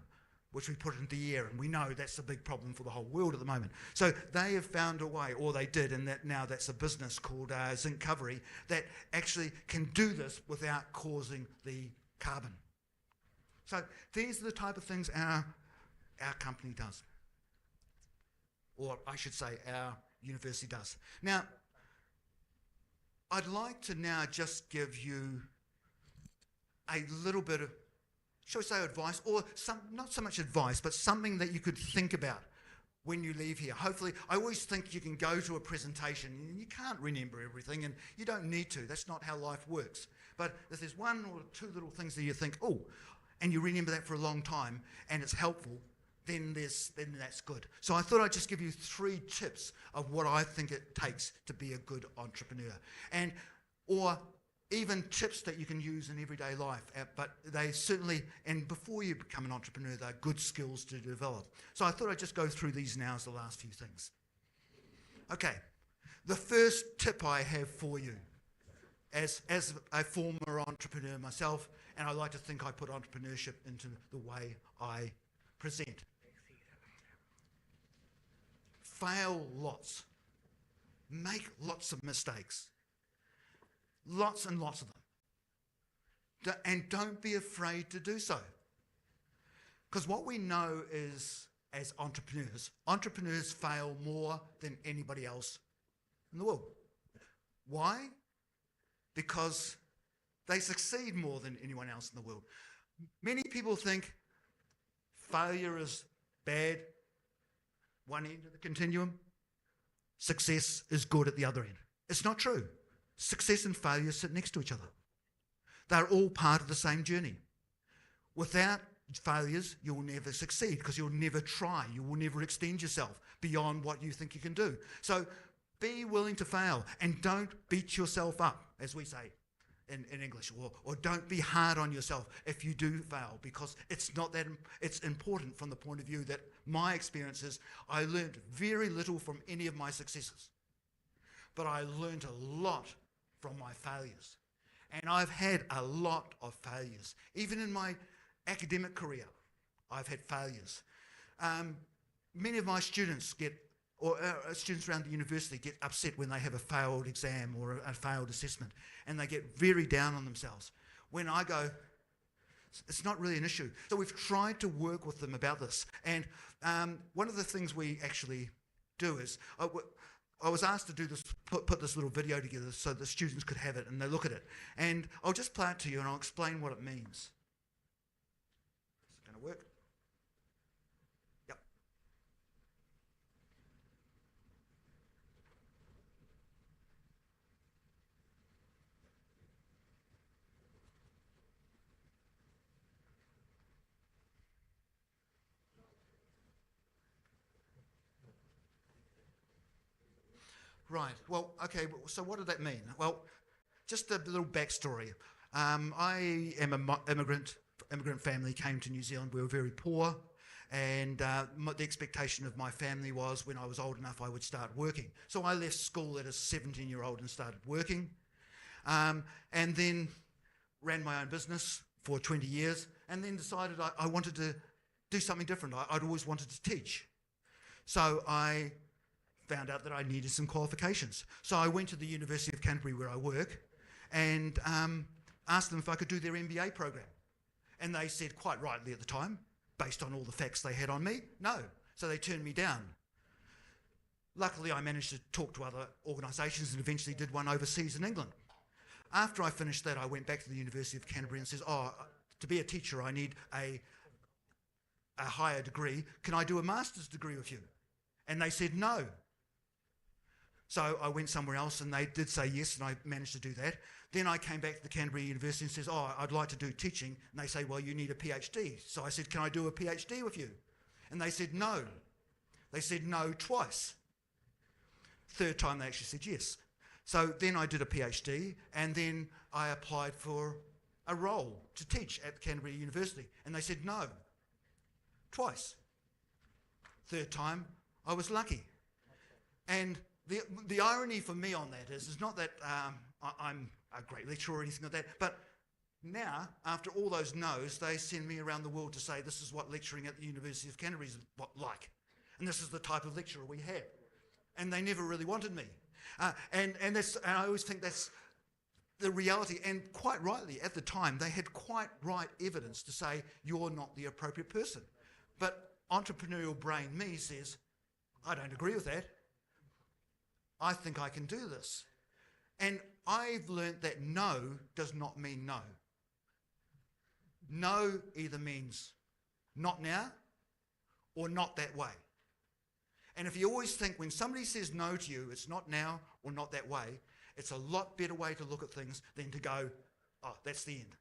which we put into the air, and we know that's a big problem for the whole world at the moment. So they have found a way, or they did, and now that's a business called Zinc Covery, that actually can do this without causing the carbon. So these are the type of things our company does, or I should say our university does. Now, I'd like to now just give you a little bit of, shall we say, advice, or not so much advice, but something that you could think about when you leave here. Hopefully, I always think you can go to a presentation and you can't remember everything, and you don't need to. That's not how life works. But if there's 1 or 2 little things that you think, oh, and you remember that for a long time, and it's helpful, then that's good. So I thought I'd just give you 3 tips of what I think it takes to be a good entrepreneur. Or even tips that you can use in everyday life, but they certainly, and before you become an entrepreneur, they're good skills to develop. So I thought I'd just go through these now as the last few things. Okay, the first tip I have for you, as a former entrepreneur myself, and I like to think I put entrepreneurship into the way I present. Fail lots. Make lots of mistakes. Lots and lots of them. And don't be afraid to do so. Because what we know is, as entrepreneurs fail more than anybody else in the world. Why? Because they succeed more than anyone else in the world. Many people think failure is bad, one end of the continuum. Success is good at the other end. It's not true. Success and failure sit next to each other. They're all part of the same journey. Without failures, you'll never succeed because you'll never try. You will never extend yourself beyond what you think you can do. So be willing to fail and don't beat yourself up, as we say in English, or don't be hard on yourself if you do fail, because it's not that, it's important from the point of view that my experience is I learned very little from any of my successes, but I learned a lot from my failures. And I've had a lot of failures. Even in my academic career, I've had failures. Many of my students students around the university get upset when they have a failed exam or a failed assessment, and they get very down on themselves. When I go, it's not really an issue. So we've tried to work with them about this. And one of the things we actually do is, I was asked to do this, put this little video together so the students could have it and they look at it. And I'll just play it to you and I'll explain what it means. Is it going to work? Yep. Right, well, okay, so what did that mean? Well, just a little backstory. I am an immigrant family, came to New Zealand. We were very poor, and the expectation of my family was when I was old enough I would start working. So I left school at a 17-year-old and started working, and then ran my own business for 20 years, and then decided I wanted to do something different. I'd always wanted to teach. So I found out that I needed some qualifications. So I went to the University of Canterbury where I work and asked them if I could do their MBA program. And they said, quite rightly at the time, based on all the facts they had on me, no. So they turned me down. Luckily, I managed to talk to other organisations and eventually did one overseas in England. After I finished that, I went back to the University of Canterbury and says, to be a teacher, I need a higher degree. Can I do a master's degree with you? And they said no. So I went somewhere else and they did say yes, and I managed to do that. Then I came back to the Canterbury University and says, I'd like to do teaching. And they say, well, you need a PhD. So I said, can I do a PhD with you? And they said no. They said no twice. Third time they actually said yes. So then I did a PhD, and then I applied for a role to teach at Canterbury University. And they said no. Twice. Third time, I was lucky. And the irony for me on that is not that I'm a great lecturer or anything like that, but now, after all those no's, they send me around the world to say this is what lecturing at the University of Canterbury is like, and this is the type of lecturer we have. And they never really wanted me. And I always think that's the reality, and quite rightly, at the time, they had quite right evidence to say you're not the appropriate person. But entrepreneurial brain me says, I don't agree with that. I think I can do this. And I've learnt that no does not mean no. No either means not now or not that way. And if you always think when somebody says no to you, it's not now or not that way, it's a lot better way to look at things than to go, oh, that's the end.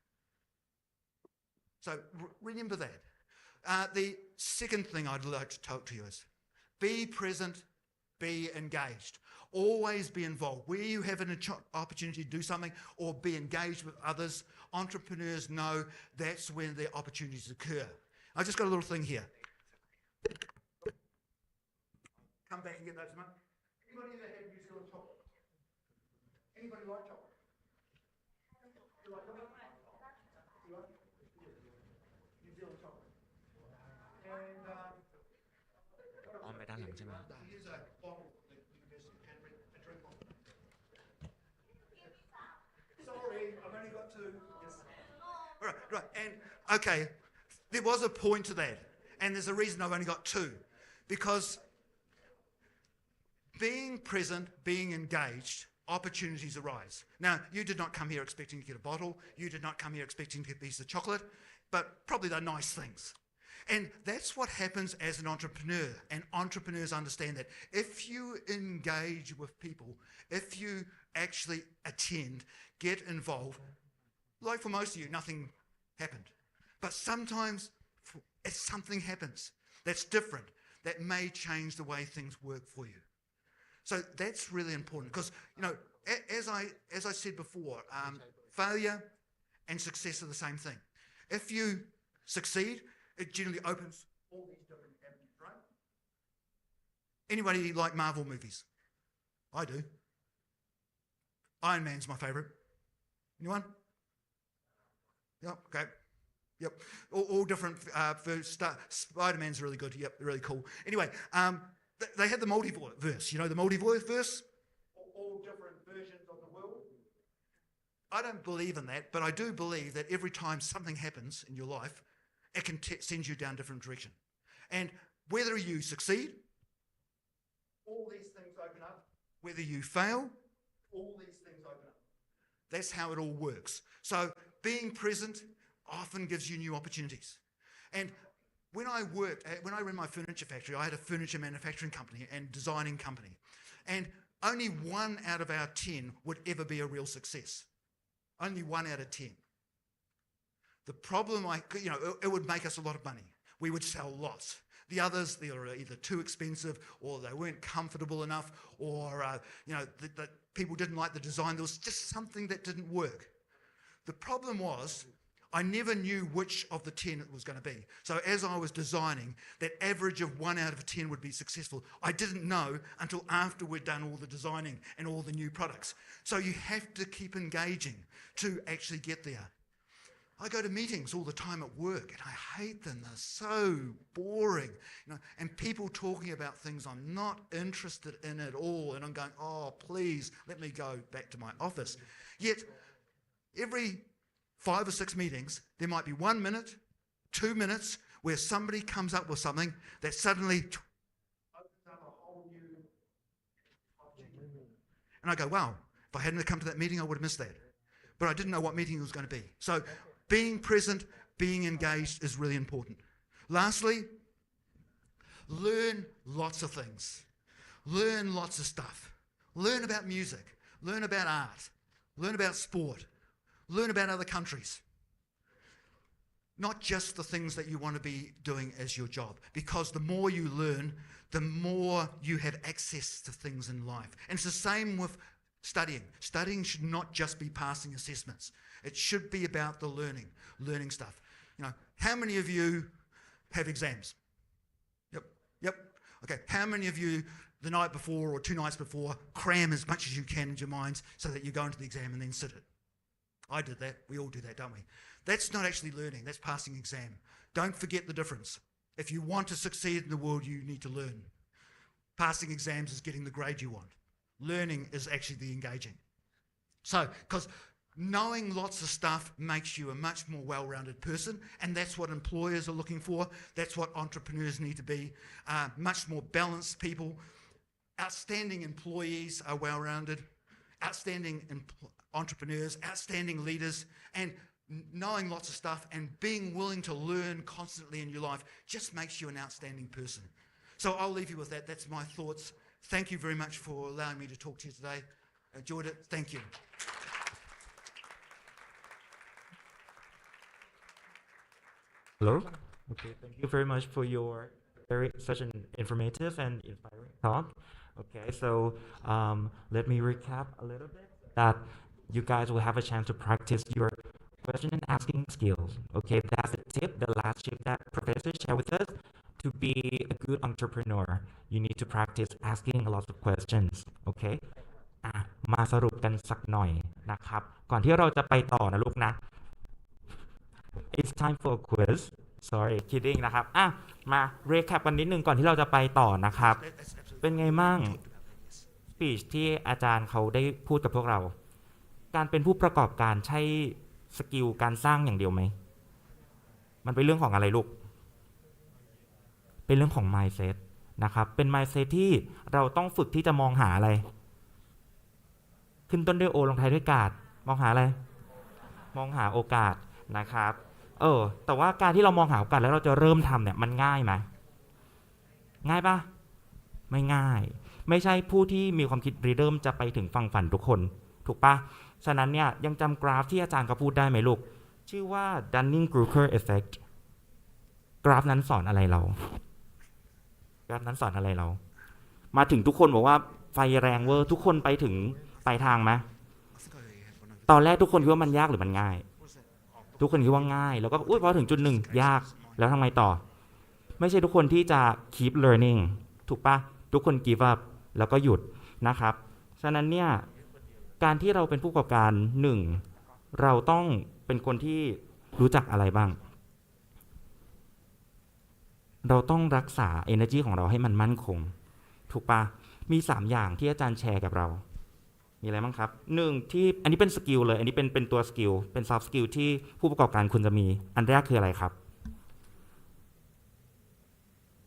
So remember that. The second thing I'd like to talk to you is be present be engaged. Always be involved. Where you have an opportunity to do something or be engaged with others, entrepreneurs know that's when their opportunities occur. I just got a little thing here. Come back and get those, mate. Anybody ever had New Zealand chocolate? Anybody like chocolate? You like chocolate? You like New Zealand chocolate? And here's a bottle that University of Canterbury to drink on. Sorry, I've only got two. Yes. Right. And okay, there was a point to that, and there's a reason I've only got two, because being present, being engaged, opportunities arise. Now, you did not come here expecting to get a bottle. You did not come here expecting to get a piece of chocolate, but probably they're nice things. And that's what happens as an entrepreneur, and entrepreneurs understand that. If you engage with people, if you actually attend, get involved, like for most of you, nothing happened. But sometimes if something happens that's different, that may change the way things work for you. So that's really important because, you know, as I said before, failure and success are the same thing. If you succeed, it generally opens all these different avenues, right? Anybody like Marvel movies? I do. Iron Man's my favourite. Anyone? Yep, okay. Yep, all different. Spider-Man's really good. Yep, really cool. Anyway, they had the multiverse. You know the multiverse? All different versions of the world. I don't believe in that, but I do believe that every time something happens in your life, it can send you down a different direction. And whether you succeed, all these things open up. Whether you fail, all these things open up. That's how it all works. So being present often gives you new opportunities. And when I ran my furniture factory, I had a furniture manufacturing company and designing company. And only 1 out of our 10 would ever be a real success. Only 1 out of 10. The problem, it would make us a lot of money. We would sell lots. The others, they were either too expensive or they weren't comfortable enough or, the people didn't like the design. There was just something that didn't work. The problem was I never knew which of the 10 it was going to be. So as I was designing, that average of 1 out of 10 would be successful. I didn't know until after we'd done all the designing and all the new products. So you have to keep engaging to actually get there. I go to meetings all the time at work and I hate them. They're so boring. And people talking about things I'm not interested in at all. And I'm going, oh, please, let me go back to my office. Yet, every 5 or 6 meetings, there might be 1 minute, 2 minutes, where somebody comes up with something that suddenly opens up a whole new opportunity. And I go, wow, if I hadn't come to that meeting, I would have missed that. But I didn't know what meeting it was going to be. So being present, being engaged is really important. Lastly, learn lots of things. Learn lots of stuff. Learn about music. Learn about art. Learn about sport. Learn about other countries. Not just the things that you want to be doing as your job. Because the more you learn, the more you have access to things in life. And it's the same with studying. Studying should not just be passing assessments. It should be about the learning stuff. How many of you have exams? Yep. Okay, how many of you the night before or 2 nights before cram as much as you can into your minds so that you go into the exam and then sit it? I did that. We all do that, don't we? That's not actually learning. That's passing exam. Don't forget the difference. If you want to succeed in the world, you need to learn. Passing exams is getting the grade you want. Learning is actually the engaging. So, because knowing lots of stuff makes you a much more well-rounded person, and that's what employers are looking for. That's what entrepreneurs need to be. Much more balanced people. Outstanding employees are well-rounded. Outstanding entrepreneurs, outstanding leaders, and knowing lots of stuff and being willing to learn constantly in your life just makes you an outstanding person. So I'll leave you with that. That's my thoughts. Thank you very much for allowing me to talk to you today. Enjoyed it. Thank you. Hello. Okay, thank you very much for your such an informative and inspiring talk. Okay, so let me recap a little bit that you guys will have a chance to practice your question and asking skills. Okay, that's the tip, the last tip that Professor shared with us. To be a good entrepreneur, you need to practice asking a lot of questions. Okay,มาสรุปกันสักหน่อยนะครับก่อนที่เราจะไปต่อนะลูกนะ It's time for a quiz sorry kidding นะครับมา recap กันนิดนึงก่อนที่เราจะไปต่อนะครับเป็นไงมั่ง speech ที่อาจารย์เขาได้พูดกับพวกเราการเป็นผู้ประกอบการใช่สกิลการสร้างอย่างเดียวไหมมันเป็นเรื่องของอะไรลูกเป็นเรื่องของ mindset นะครับเป็น mindset ที่เราต้องฝึกที่จะมองหาอะไรขึ้นต้นด้วยโอลงท้ายด้วยกาดมองหาอะไรมองหาโอกาสนะครับแต่ว่าการที่เรามองหาโอกาสแล้วเราจะเริ่มทำเนี่ยมันง่ายไหมง่ายปะไม่ง่ายไม่ใช่ผู้ที่มีความคิดริเริ่มจะไปถึงฝั่งฝันทุกคนถูกปะฉะนั้นเนี่ยยังจำกราฟที่อาจารย์เขาพูดได้ไหมลูกชื่อว่า Dunning-Kruger effect กราฟนั้นสอนอะไรเรากราฟนั้นสอนอะไรเรามาถึงทุกคนบอกว่าไฟแรงเวอร์ทุกคนไปถึงปลายทางไหมตอนแรกทุกคนคิดว่ามันยากหรือมันง่ายทุกคนคิดว่าง่ายแล้วก็พอถึงจุดหนึ่งยากแล้วทำไมต่อไม่ใช่ทุกคนที่จะ keep learning ถูกปะทุกคน give up แล้วก็หยุดนะครับฉะนั้นเนี่ยการที่เราเป็นผู้ประกอบการหนึ่งเราต้องเป็นคนที่รู้จักอะไรบ้างเราต้องรักษา energy ของเราให้มันมั่นคงถูกปะมี3อย่างที่อาจารย์แชร์กับเรามีอะไรบ้างครับ1ที่อันนี้เป็นสกิลเลยอันนี้เป็นตัวสกิลเป็น soft skill ที่ผู้ประกอบการควรจะมีอันแรกคืออะไรครับ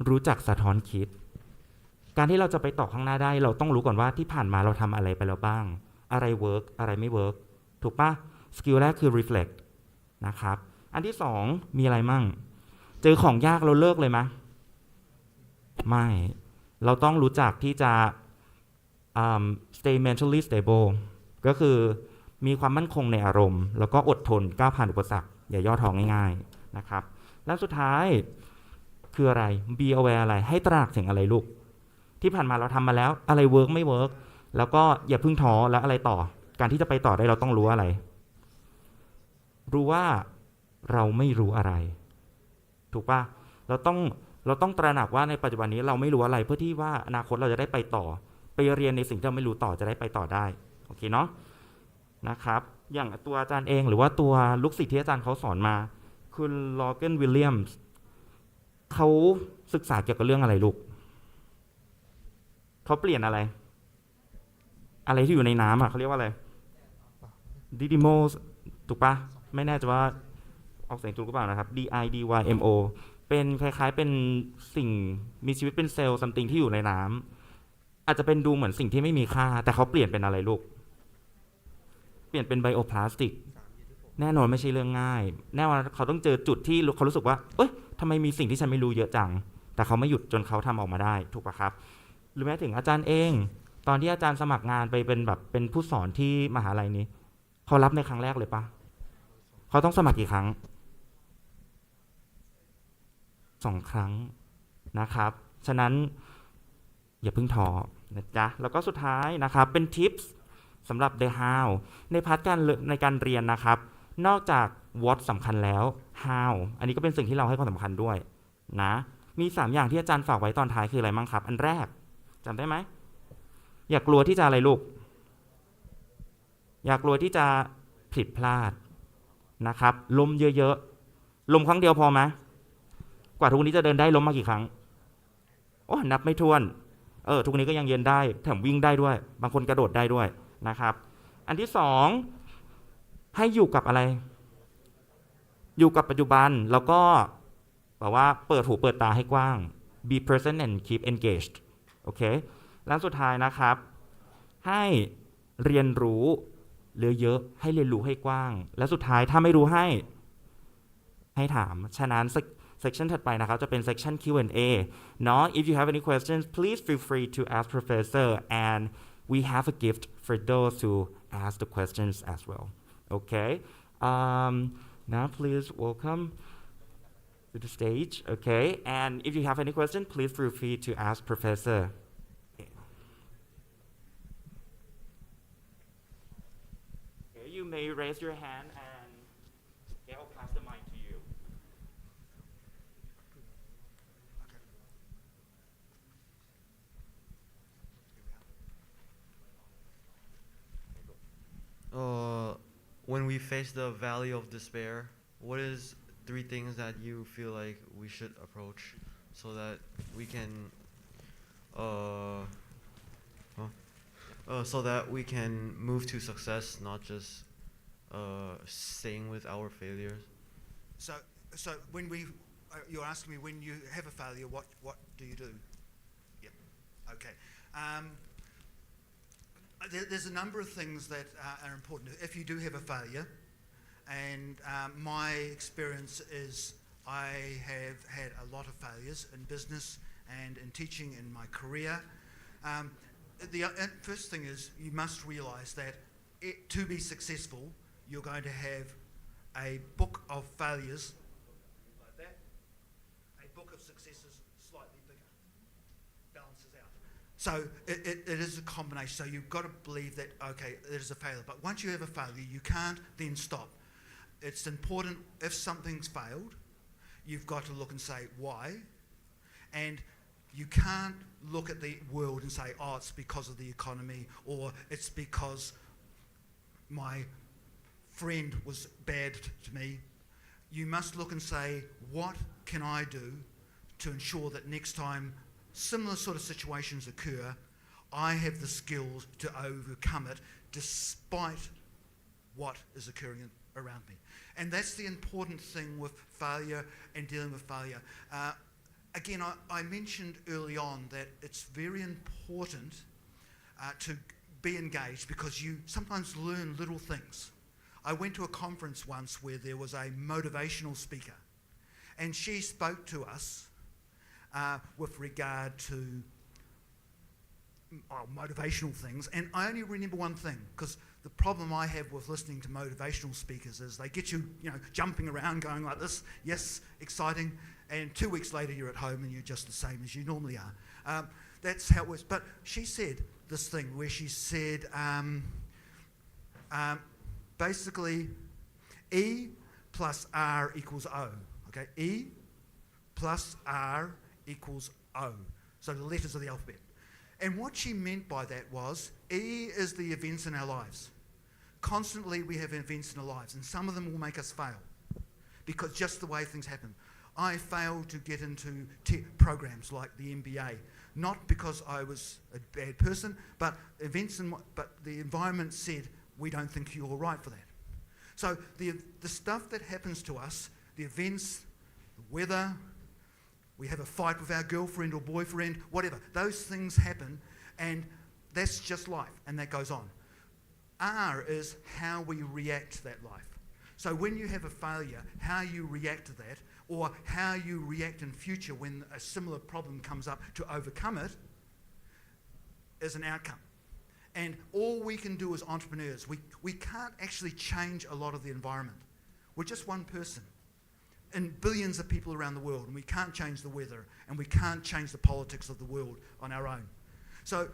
รู้จักสะท้อนคิดการที่เราจะไปต่อข้างหน้าได้เราต้องรู้ก่อนว่าที่ผ่านมาเราทำอะไรไปแล้วบ้างอะไรเวิร์กอะไรไม่เวิร์กถูกปะสกิลแรกคือ reflect นะครับอันที่2มีอะไรมั่งเจอของยากเราเลิกเลยไหมไม่เราต้องรู้จักที่จะstay mentally stable ก็คือมีความมั่นคงในอารมณ์แล้วก็อดทนก้าวผ่านอุปสรรคอย่าย่อท้อง่ายๆนะครับและสุดท้ายคืออะไร be aware อะไรให้ตระหนักถึงอะไรลูกที่ผ่านมาเราทำมาแล้วอะไรเวิร์กไม่เวิร์กแล้วก็อย่าเพิ่งท้อแล้วอะไรต่อการที่จะไปต่อได้เราต้องรู้อะไรรู้ว่าเราไม่รู้อะไรถูกปะเราต้องตระหนักว่าในปัจจุบันนี้เราไม่รู้อะไรเพื่อที่ว่าอนาคตเราจะได้ไปต่อไปเรียนในสิ่งที่เราไม่รู้ต่อจะได้ไปต่อได้โอเคเนาะนะครับอย่างตัวอาจารย์เองหรือว่าตัวลูกศิษย์ที่อาจารย์เขาสอนมาคุณลอเกนวิลเลียมส์เขาศึกษาเกี่ยวกับเรื่องอะไรลูกเขาเปลี่ยนอะไรที่อยู่ในน้ำเขาเรียกว่าอะไรดิดิโมถูกปะไม่แน่ใจว่าออกเสียงถูกหรือเปล่านะครับ DIDYMO เป็นคล้ายๆเป็นสิ่งมีชีวิตเป็นเซลล์ซัมติงที่อยู่ในน้ำอาจจะเป็นดูเหมือนสิ่งที่ไม่มีค่าแต่เขาเปลี่ยนเป็นอะไรลูกเปลี่ยนเป็นไบโอพลาสติกแน่นอนไม่ใช่เรื่องง่ายแน่นอนเขาต้องเจอจุดที่เขารู้สึกว่าเอ้ยทำไมมีสิ่งที่ฉันไม่รู้เยอะจังแต่เขาไม่หยุดจนเขาทำออกมาได้ถูกปะครับหรือแม้ถึงอาจารย์เองตอนที่อาจารย์สมัครงานไปเป็นผู้สอนที่มหาลัยนี้เขารับในครั้งแรกเลยปะเขาต้องสมัครกี่ครั้ง2 ครั้งนะครับฉะนั้นอย่าเพิ่งท้อนะจ๊ะแล้วก็สุดท้ายนะครับเป็นทิปส์สำหรับ the how ในพาร์ทในการเรียนนะครับนอกจาก what สำคัญแล้ว how อันนี้ก็เป็นสิ่งที่เราให้ความสำคัญด้วยนะมี3อย่างที่อาจารย์ฝากไว้ตอนท้ายคืออะไรบ้างครับอันแรกจำได้ไหมอย่ากลัวที่จะอะไรลูกอย่ากลัวที่จะผิดพลาดนะครับล้มเยอะๆล้มครั้งเดียวพอไหมกว่าทุกวันนี้จะเดินได้ล้มมากี่ครั้งโอ้นับไม่ถ้วนทุกวันนี้ก็ยังยืนได้แถมวิ่งได้ด้วยบางคนกระโดดได้ด้วยนะครับอันที่2ให้อยู่กับอะไรอยู่กับปัจจุบันแล้วก็แบบว่าเปิดหูเปิดตาให้กว้าง be present and keep engaged โอเคแล้วสุดท้ายนะครับให้เรียนรู้เยอะๆให้เรียนรู้ให้กว้างและสุดท้ายถ้าไม่รู้ให้ถามฉะนั้นsection ถัดไปนะครับจะเป็น section Q&A เนาะ if you have any questions please feel free to ask professor and we have a gift for those who ask the questions as well okay now please welcome to the stage. Okay, and if you have any question, please feel free to ask Professor. Okay, you may raise your hand and I'll pass the mic to you. When we face the valley of despair, what is 3 things that you feel like we should approach so that we can move to success, not just staying with our failures? So when you're asking me when you have a failure, what do you do? Yep. Okay. There's a number of things that are important. If you do have a failure, and my experience is I have had a lot of failures in business and in teaching in my career. The first thing is you must realise that to be successful, you're going to have a book of failures like that, a book of successes slightly bigger, balances out. So it is a combination. So you've got to believe that, okay, it is a failure. But once you have a failure, you can't then stop. It's important, if something's failed, you've got to look and say, why? And you can't look at the world and say, oh, it's because of the economy, or it's because my friend was bad to me. You must look and say, what can I do to ensure that next time similar sort of situations occur, I have the skills to overcome it despite what is occurring around me. And that's the important thing with failure and dealing with failure. Again, I mentioned early on that it's very important to be engaged because you sometimes learn little things. I went to a conference once where there was a motivational speaker, and she spoke to us with regard to motivational things, and I only remember one thing, because the problem I have with listening to motivational speakers is they get you, jumping around, going like this, yes, exciting, and 2 weeks later you're at home and you're just the same as you normally are. That's how it works. But she said this thing where she said, basically, E plus R equals O. Okay, E plus R equals O. So the letters of the alphabet. And what she meant by that was, E is the events in our lives. Constantly we have events in our lives, and some of them will make us fail, because just the way things happen. I failed to get into programs like the MBA, not because I was a bad person, but the environment said, we don't think you're right for that. So the stuff that happens to us, the events, the weather, we have a fight with our girlfriend or boyfriend, whatever. Those things happen, and that's just life, and that goes on. R is how we react to that life. So when you have a failure, how you react to that, or how you react in future when a similar problem comes up to overcome it, is an outcome. And all we can do as entrepreneurs, we can't actually change a lot of the environment. We're just one person and billions of people around the world, and we can't change the weather, and we can't change the politics of the world on our own. So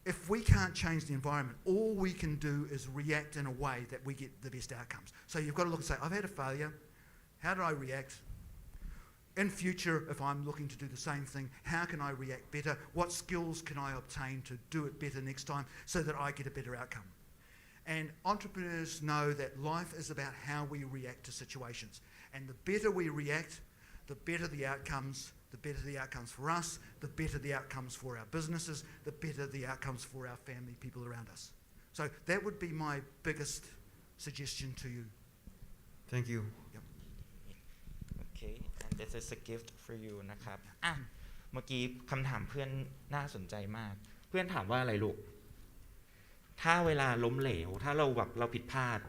if we can't change the environment, all we can do is react in a way that we get the best outcomes. So you've got to look and say, I've had a failure. How do I react? In future, if I'm looking to do the same thing, how can I react better? What skills can I obtain to do it better next time so that I get a better outcome? And entrepreneurs know that life is about how we react to situations. And the better we react, the better the outcomes for us, the better the outcomes for our businesses, the better the outcomes for our family, people around us. So that would be my biggest suggestion to you. Thank you. Yep. Okay, and this is a gift for you นะครับ เมื่อกี้คำถามเพื่อนน่าสนใจมาก เพื่อนถามว่าอะไรลูก ถ้าเวลาล้มเหลว ถ้าเราผิดพลาด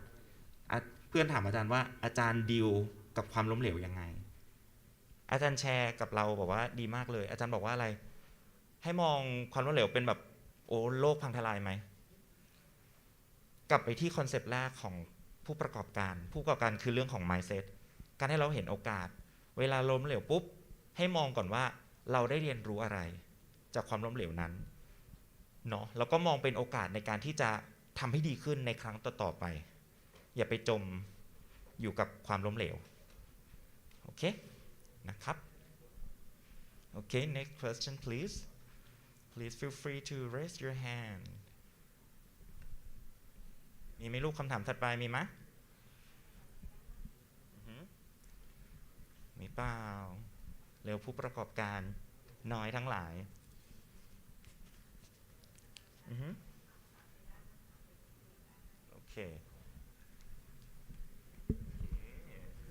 เพื่อนถามอาจารย์ว่าอาจารย์ดีลกับความล้มเหลวยังไง อาจารย์แชร์กับเราบอกว่าดีมากเลย อาจารย์บอกว่าอะไร ให้มองความล้มเหลวเป็นแบบโลกพังทลายไหม กลับไปที่คอนเซปต์แรกของผู้ประกอบการคือเรื่องของ mindset การให้เราเห็นโอกาส เวลาล้มเหลวปุ๊บให้มองก่อนว่าเราได้เรียนรู้อะไรจากความล้มเหลวนั้นเนาะแล้วก็มองเป็นโอกาสในการที่จะทำให้ดีขึ้นในครั้งต่อๆไปอย่าไปจมอยู่กับความล้มเหลวโอเคนะครับโอเค next question please feel free to raise your hand มีไหมลูกคำถามถัดไปมีไหมมีเปล่าเร็วผู้ประกอบการน้อยทั้งหลายโอเค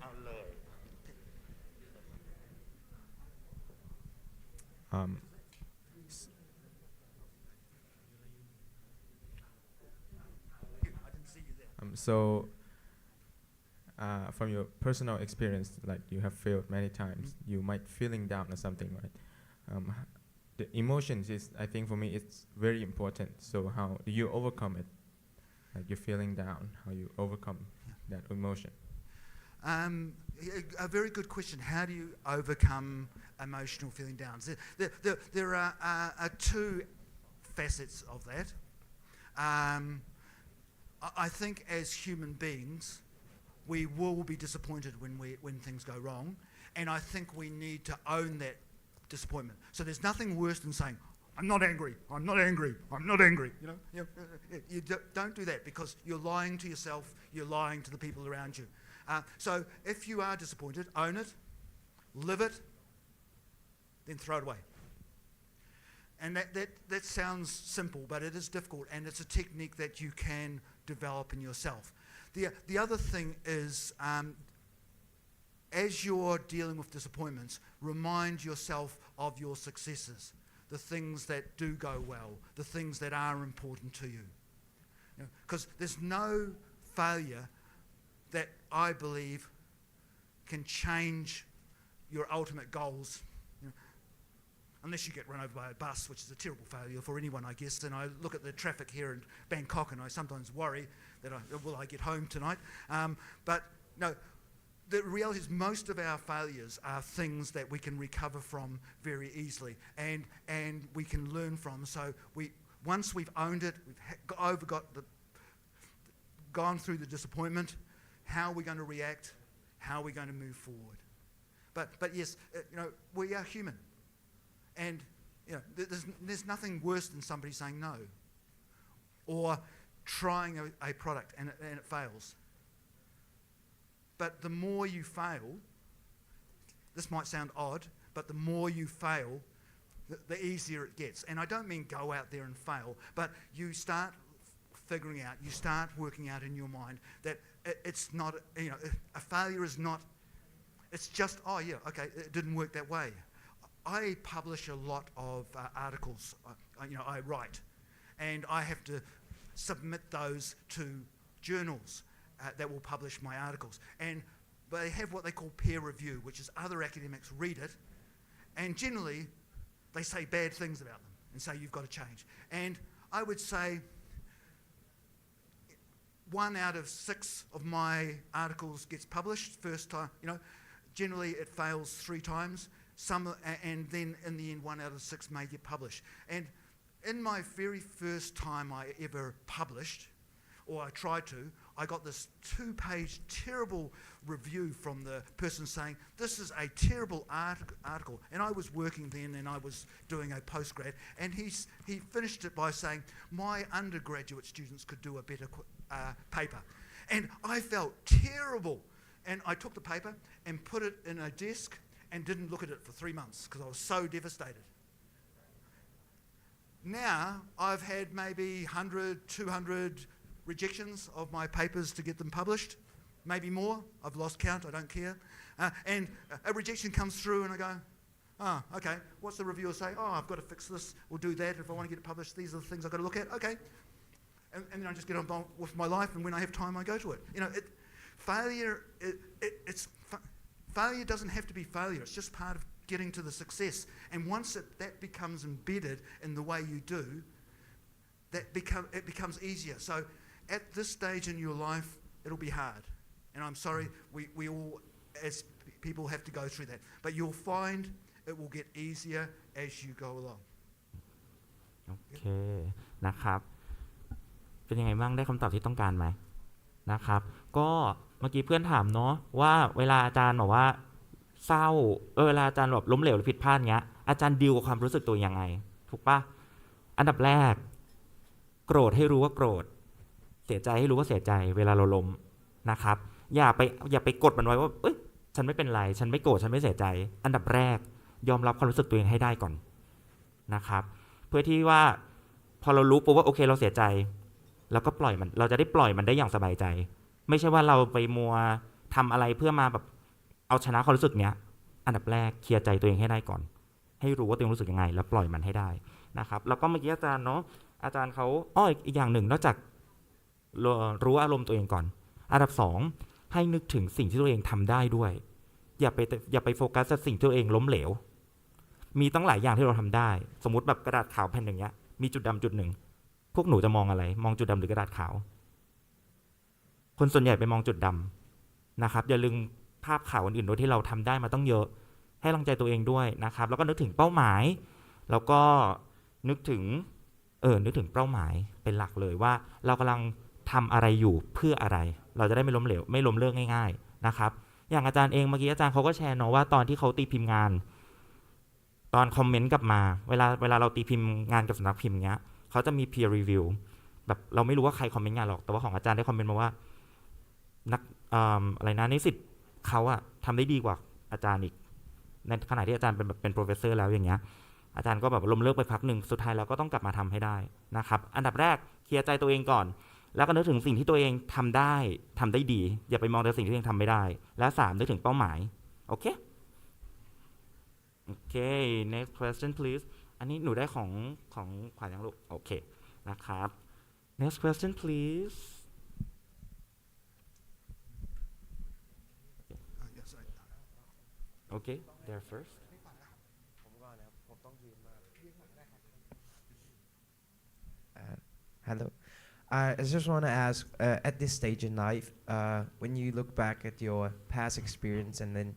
เอาเลย So from your personal experience, like you have failed many times, you might feeling down or something, right? The emotions is, I think for me, it's very important. So how do you overcome it? Like you're feeling down, how you overcome that emotion? A very good question. How do you overcome emotional feeling downs? There are two facets of that. I think as human beings, we will be disappointed when things go wrong, and I think we need to own that disappointment. So there's nothing worse than saying, "I'm not angry. I'm not angry. I'm not angry." You don't do that because you're lying to yourself. You're lying to the people around you. So if you are disappointed, own it, live it, then throw it away. And that sounds simple, but it is difficult, and it's a technique that you can develop in yourself. The other thing is, as you're dealing with disappointments, remind yourself of your successes, the things that do go well, the things that are important to you. Because there's no failure that I believe can change your ultimate goals, unless you get run over by a bus, which is a terrible failure for anyone, I guess. And I look at the traffic here in Bangkok and I sometimes worry that will I get home tonight? But no, the reality is most of our failures are things that we can recover from very easily and we can learn from. So once we've owned it, we've gone through the disappointment, how are we going to react? How are we going to move forward? But yes, we are human. And there's nothing worse than somebody saying no, or trying a product and it fails. But the more you fail, this might sound odd, but the more you fail, the easier it gets. And I don't mean go out there and fail, but you start figuring out, you start working out in your mind that it's not, a failure is not, it's just, oh yeah, okay, it didn't work that way. I publish a lot of articles, I write, and I have to submit those to journals that will publish my articles. And they have what they call peer review, which is other academics read it, and generally they say bad things about them and say you've got to change. And I would say 1 out of 6 of my articles gets published first time. Generally it fails 3 times. And then in the end 1 out of 6 may get published. And in my very first time I ever published, or I tried to, I got this 2-page terrible review from the person saying, "This is a terrible article." And I was working then and I was doing a postgrad, and he finished it by saying, "My undergraduate students could do a better paper." And I felt terrible. And I took the paper and put it in a desk and didn't look at it for 3 months because I was so devastated. Now I've had maybe 100, 200 rejections of my papers to get them published, maybe more. I've lost count, I don't care. And a rejection comes through and I go, "Oh, okay, what's the reviewer say? Oh, I've got to fix this or do that. If I want to get it published, these are the things I've got to look at." Okay. And then I just get on with my life, and when I have time I go to it. Failure doesn't have to be failure. It's just part of getting to the success. And once that becomes embedded in the way you do, it becomes easier. So at this stage in your life, it'll be hard. And I'm sorry, we all as people have to go through that. But you'll find it will get easier as you go along. โอเคนะครับ เป็นยังไงบ้างได้คำตอบที่ต้องการไหมนะครับ ก็เมื่อกี้เพื่อนถามเนาะว่าเวลาอาจารย์บอกว่าเศร้าเวลาอาจารย์แบบล้มเหลวหรือผิดพลาดเงี้ยอาจารย์ดีลกับความรู้สึกตัวยังไงถูกปะอันดับแรกโกรธให้รู้ว่าโกรธเสียใจให้รู้ว่าเสียใจเวลาเราล้มนะครับอย่าไปกดมันไว้ว่าเอ้ยฉันไม่เป็นไรฉันไม่โกรธฉันไม่เสียใจอันดับแรกยอมรับความรู้สึกตัวเองให้ได้ก่อนนะครับเพื่อที่ว่าพอเรารู้ปุ๊บว่าโอเคเราเสียใจแล้วก็ปล่อยมันเราจะได้ปล่อยมันได้อย่างสบายใจไม่ใช่ว่าเราไปมัวทำอะไรเพื่อมาแบบเอาชนะความรู้สึกเนี้ยอันดับแรกเคลียร์ใจตัวเองให้ได้ก่อนให้รู้ว่าตัวเองรู้สึกยังไงแล้วปล่อยมันให้ได้นะครับแล้วก็เมื่อกี้อาจารย์เนาะอาจารย์เขาอีกอย่างหนึ่งนอกจากรู้อารมณ์ตัวเองก่อนอันดับสองให้นึกถึงสิ่งที่ตัวเองทำได้ด้วยอย่าไปโฟกัสกับสิ่งที่ตัวเองล้มเหลวมีตั้งหลายอย่างที่เราทำได้สมมติแบบกระดาษขาวแผ่นอย่างเงี้ยมีจุดดำจุดหนึ่งพวกหนูจะมองอะไรมองจุดดำหรือกระดาษขาวคนส่วนใหญ่ไปมองจุดดำนะครับอย่าลืมภาพขาวอื่นๆโดยที่เราทำได้มาต้องเยอะให้กำลังใจตัวเองด้วยนะครับแล้วก็นึกถึงเป้าหมายแล้วก็นึกถึงเป้าหมายเป็นหลักเลยว่าเรากำลังทำอะไรอยู่เพื่ออะไรเราจะได้ไม่ล้มเหลวไม่ล้มเลิกง่ายๆนะครับอย่างอาจารย์เองเมื่อกี้อาจารย์เขาก็แชร์เนาะว่าตอนที่เขาตีพิมพ์งานตอนคอมเมนต์กลับมาเวลาเราตีพิมพ์งานกับสำนักพิมพ์เงี้ยเขาจะมี peer review แบบเราไม่รู้ว่าใครคอมเมนต์งานหรอกแต่ว่าของอาจารย์ได้คอมเมนต์มาว่านักอะไรนะนิสิตเขาอะทำได้ดีกว่าอาจารย์อีกในขณะที่อาจารย์เป็น professor แล้วอย่างเงี้ยอาจารย์ก็แบบล้มเลิกไปพักหนึ่งสุดท้ายเราก็ต้องกลับมาทำให้ได้นะครับอันดับแรกเคลียร์ใจตัวเองก่อนแล้วก็นึกถึงสิ่งที่ตัวเองทำได้ดีอย่าไปมองแต่สิ่งที่ตัวเองทำไม่ได้และ3นึกถึงเป้าหมายโอเค next question please อันนี้หนูได้ของขวัญยังลูกโอเคนะครับ next question please okay there first Hello. I just want to ask, at this stage in life, when you look back at your past experience and then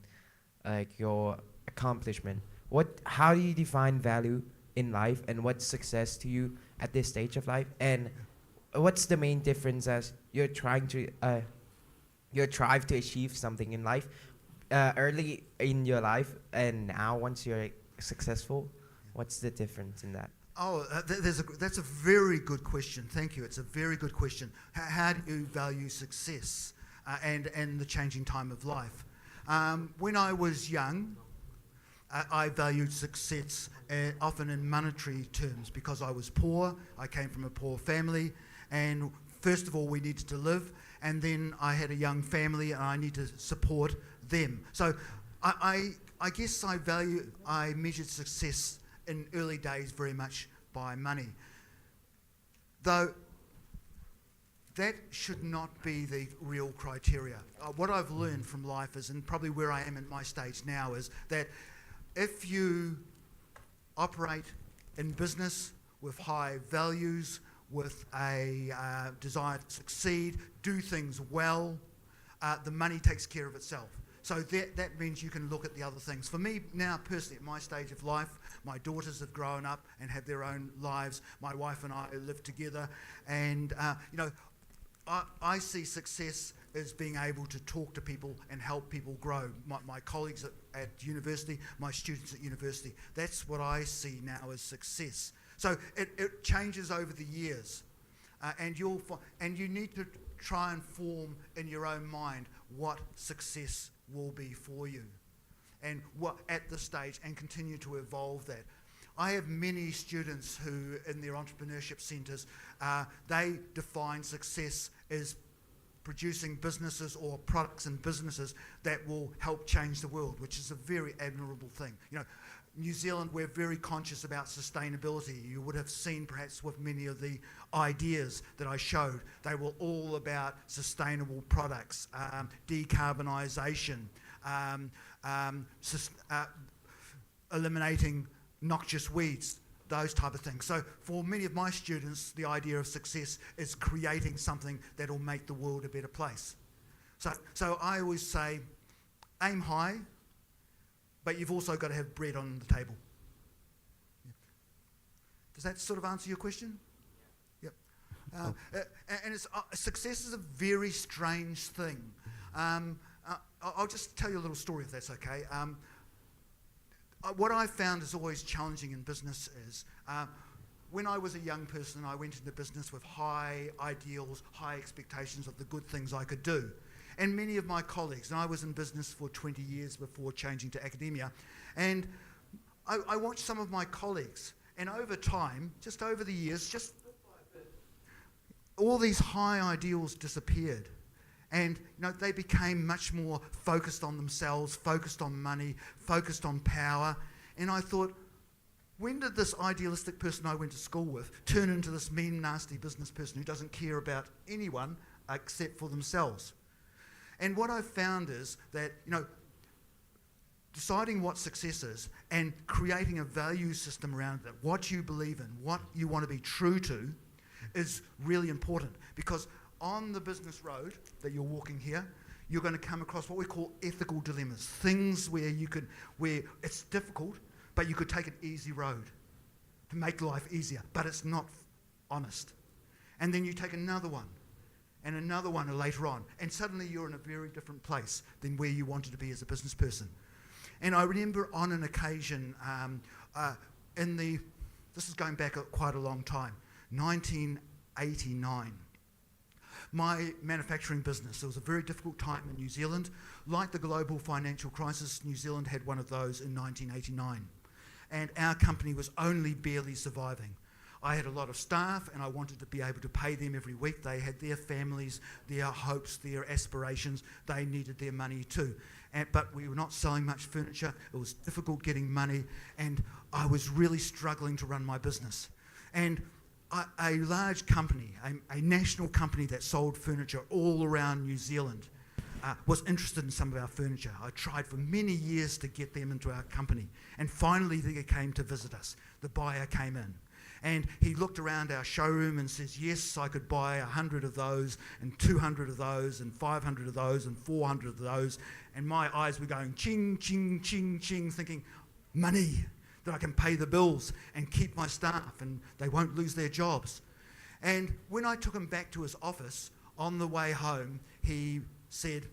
like your accomplishment, how do you define value in life and what's success to you at this stage of life? And what's the main difference as you're trying to, you strive to achieve something in life early in your life and now once you're successful, what's the difference in that? That's a very good question. Thank you. It's a very good question. How do you value success and the changing time of life? When I was young, I valued success often in monetary terms because I was poor. I came from a poor family, and first of all, we needed to live, and then I had a young family, and I need to support them. So I guess I measured success in early days very much by money. Though that should not be the real criteria. What I've learned from life is, and probably where I am at my stage now, is that if you operate in business with high values, with a desire to succeed, do things well, the money takes care of itself. So that means you can look at the other things. For me now, personally, at my stage of life, my daughters have grown up and have their own lives. My wife and I live together, and I see success as being able to talk to people and help people grow. My colleagues at university, my students at university, that's what I see now as success. So it changes over the years, and you need to try and form in your own mind what success will be for you, and what at this stage, and continue to evolve that. I have many students who, in their entrepreneurship centres, they define success as producing businesses or products and businesses that will help change the world, which is a very admirable thing. New Zealand, we're very conscious about sustainability. You would have seen perhaps with many of the ideas that I showed, they were all about sustainable products, decarbonisation, eliminating noxious weeds, those type of things. So for many of my students, the idea of success is creating something that will make the world a better place. So I always say, aim high, but you've also got to have bread on the table. Yeah. Does that sort of answer your question? Yep. And success is a very strange thing. I'll just tell you a little story if that's okay. What I found is always challenging in business is when I was a young person, I went into business with high ideals, high expectations of the good things I could do. And many of my colleagues, and I was in business for 20 years before changing to academia, and I watched some of my colleagues, and over time, just over the years, just all these high ideals disappeared. And they became much more focused on themselves, focused on money, focused on power. And I thought, when did this idealistic person I went to school with turn into this mean, nasty business person who doesn't care about anyone except for themselves? And what I've found is that, deciding what success is and creating a value system around it, what you believe in, what you want to be true to, is really important. Because on the business road that you're walking here, you're going to come across what we call ethical dilemmas, things where it's difficult, but you could take an easy road to make life easier, but it's not honest. And then you take another one, and another one later on, and suddenly you're in a very different place than where you wanted to be as a business person. And I remember on an occasion, this is going back quite a long time, 1989. My manufacturing business, it was a very difficult time in New Zealand. Like the global financial crisis, New Zealand had one of those in 1989. And our company was only barely surviving. I had a lot of staff and I wanted to be able to pay them every week. They had their families, their hopes, their aspirations. They needed their money too. But we were not selling much furniture. It was difficult getting money, and I was really struggling to run my business. And a large company, a national company that sold furniture all around New Zealand, was interested in some of our furniture. I tried for many years to get them into our company, and finally they came to visit us. The buyer came in, and he looked around our showroom and says, yes, I could buy 100 of those, and 200 of those, and 500 of those, and 400 of those. And my eyes were going ching, ching, ching, ching, thinking, money, that I can pay the bills and keep my staff and they won't lose their jobs. And when I took him back to his office, on the way home, he said,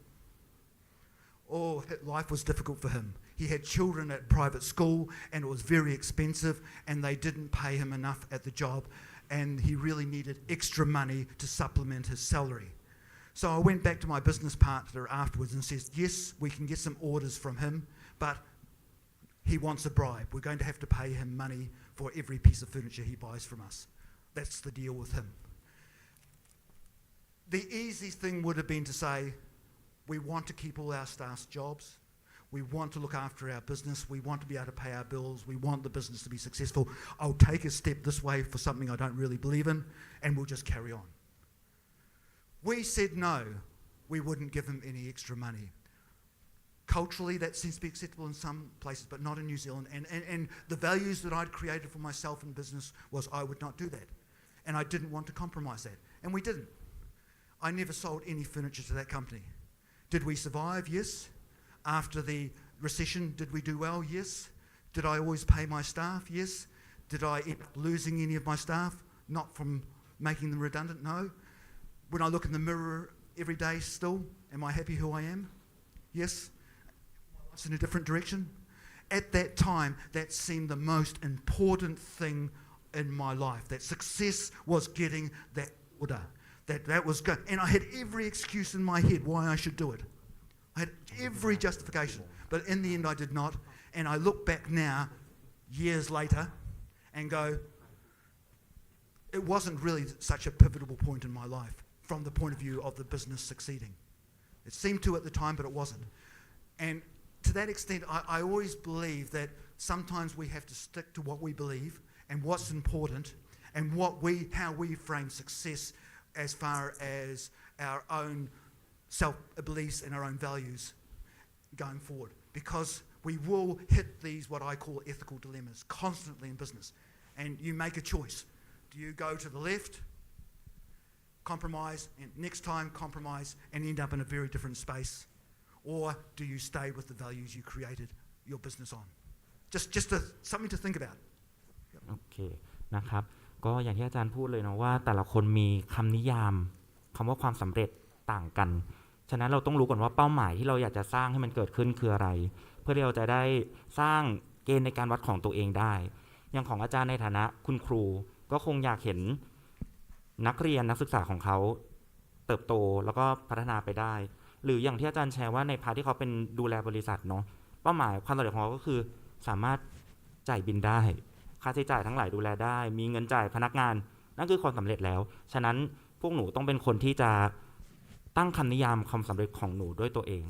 life was difficult for him. He had children at private school and it was very expensive and they didn't pay him enough at the job and he really needed extra money to supplement his salary. So I went back to my business partner afterwards and says, yes, we can get some orders from him, but he wants a bribe. We're going to have to pay him money for every piece of furniture he buys from us. That's the deal with him. The easy thing would have been to say, we want to keep all our staff's jobs. We want to look after our business. We want to be able to pay our bills. We want the business to be successful. I'll take a step this way for something I don't really believe in, and we'll just carry on. We said no, we wouldn't give him any extra money. Culturally, that seems to be acceptable in some places, but not in New Zealand. And the values that I'd created for myself in business was I would not do that. And I didn't want to compromise that. And we didn't. I never sold any furniture to that company. Did we survive? Yes. After the recession, did we do well? Yes. Did I always pay my staff? Yes. Did I end up losing any of my staff? Not from making them redundant? No. When I look in the mirror every day still, am I happy who I am? Yes. It's in a different direction. At that time, that seemed the most important thing in my life. That success was getting that order. That was good. And I had every excuse in my head why I should do it. I had every justification. But in the end, I did not. And I look back now, years later, and go, it wasn't really such a pivotal point in my life from the point of view of the business succeeding. It seemed to at the time, but it wasn't. And to that extent, I always believe that sometimes we have to stick to what we believe and what's important and how we frame success as far as our own self-beliefs and our own values going forward. Because we will hit these, what I call ethical dilemmas, constantly in business. And you make a choice. Do you go to the left, compromise, and next time compromise, and end up in a very different space? or do you stay with the values you created your business on? Just something to think about. โอเคนะครับก็อย่างที่อาจารย์พูดเลยนะว่าแต่ละคนมีคำนิยามคำว่าความสำเร็จต่างกันฉะนั้นเราต้องรู้ก่อนว่าเป้าหมายที่เราอยากจะสร้างให้มันเกิดขึ้นคืออะไรเพื่อที่เราจะได้สร้างเกณฑ์ในการวัดของตัวเองได้อย่างของอาจารย์ในฐานะคุณครูก็คงอยากเห็นนักเรียนนักศึกษาของเขาเติบโตแล้วก็พัฒนาไปได้หรืออย่างที่อาจารย์แชร์ว่าในพาร์ทที่เขาเป็นดูแลบริษัทเนาะเป้าหมายความสำเร็จของเขาก็คือสามารถจ่ายบินได้ค่าใช้จ่ายทั้งหลายดูแลได้มีเงินจ่ายพนักงานนั่นคือความสำเร็จแล้วฉะนั้นพวกหนูต้องเป็นคนที่จะตั้งคำนิยามความสำเร็จของหนูด้วยตัวเอง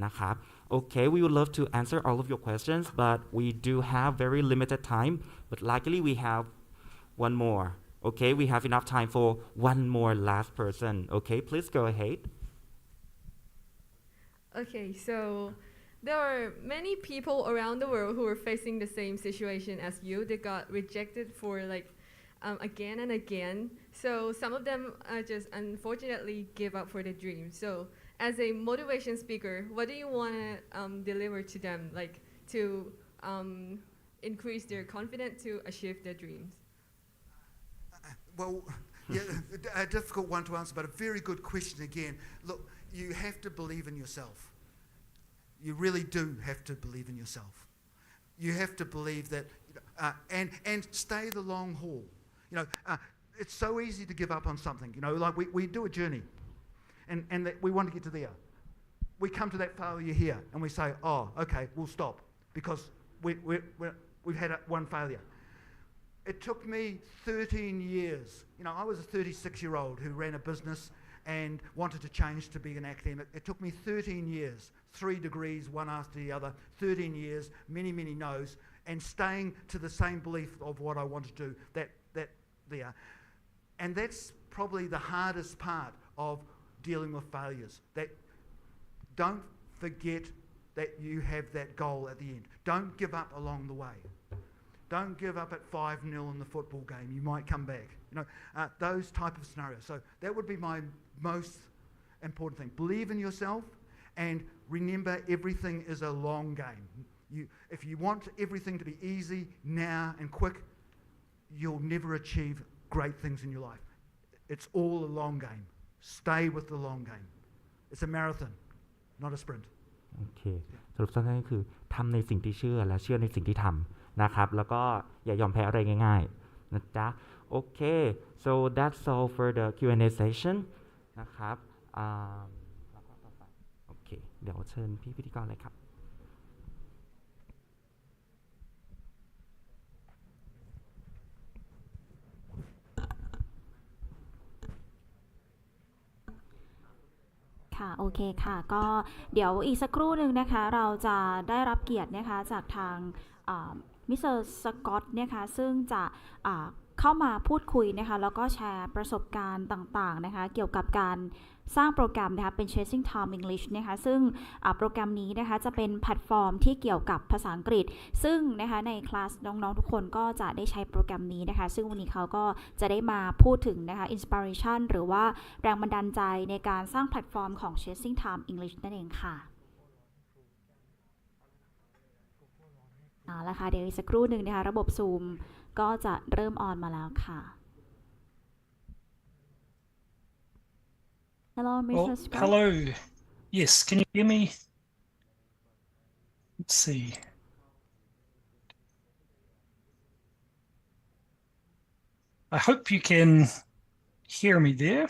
นะครับ Okay, we would love to answer all of your questions but we do have very limited time but luckily we have one more okay we have enough time for one more last person okay please go ahead Okay, so there are many people around the world who are facing the same situation as you. They got rejected for again and again. So some of them just unfortunately give up for their dreams. So as a motivation speaker, what do you want to deliver to them, like to increase their confidence to achieve their dreams? Well, yeah, a difficult one to answer, but a very good question again. Look, you have to believe in yourself. You really do have to believe in yourself. You have to believe that, and stay the long haul. It's so easy to give up on something. Like we do a journey, and we want to get to there. We come to that failure here, and we say, "Oh, okay, we'll stop because we've had one failure." It took me 13 years. I was a 36-year-old who ran a business and wanted to change to be an academic. It took me 13 years, 3 degrees, one after the other, 13 years, many, many no's, and staying to the same belief of what I want to do, that there. And that's probably the hardest part of dealing with failures, that don't forget that you have that goal at the end. Don't give up along the way. Don't give up at 5-0 in the football game. You might come back. Those type of scenarios. So that would be my most important thing. Believe in yourself and remember everything is a long game. If you want everything to be easy now and quick, you'll never achieve great things in your life. It's all a long game. Stay with the long game. It's a marathon, not a sprint. โอเคสรุปสั้นๆก็คือทำในสิ่งที่เชื่อและเชื่อในสิ่งที่ทำนะครับแล้วก็อย่ายอมแพ้อะไรง่ายๆนะจ๊ะโอเค so that's all for the Q&A session นะครับโอเคเดี๋ยวเชิญพี่พิธีกรเลยครับ ค่ะโอเคค่ะก็เดี๋ยวอีกสักครู่หนึ่งนะคะเราจะได้รับเกียรตินะคะจากทางมิสเตอร์สกอตนะคะซึ่งจะเข้ามาพูดคุยนะคะแล้วก็แชร์ประสบการณ์ต่างๆนะคะเกี่ยวกับการสร้างโปรแกรมนะคะเป็น Chasing Time English นะคะซึ่งโปรแกรมนี้นะคะจะเป็นแพลตฟอร์มที่เกี่ยวกับภาษาอังกฤษซึ่งนะคะในคลาสน้องๆทุกคนก็จะได้ใช้โปรแกรมนี้นะคะซึ่งวันนี้เขาก็จะได้มาพูดถึงนะคะ inspiration หรือว่าแรงบันดาลใจในการสร้างแพลตฟอร์มของ Chasing Time English นั่นเองค่ะเอาละค่ะเดี๋ยวอีกสักครู่หนึ่งนะคะระบบ Zoom ก็จะเริ่มออนมาแล้วค่ะ Hello, Mr. Scott. Hello. Yes, can you hear me? Let's see. I hope you can hear me there.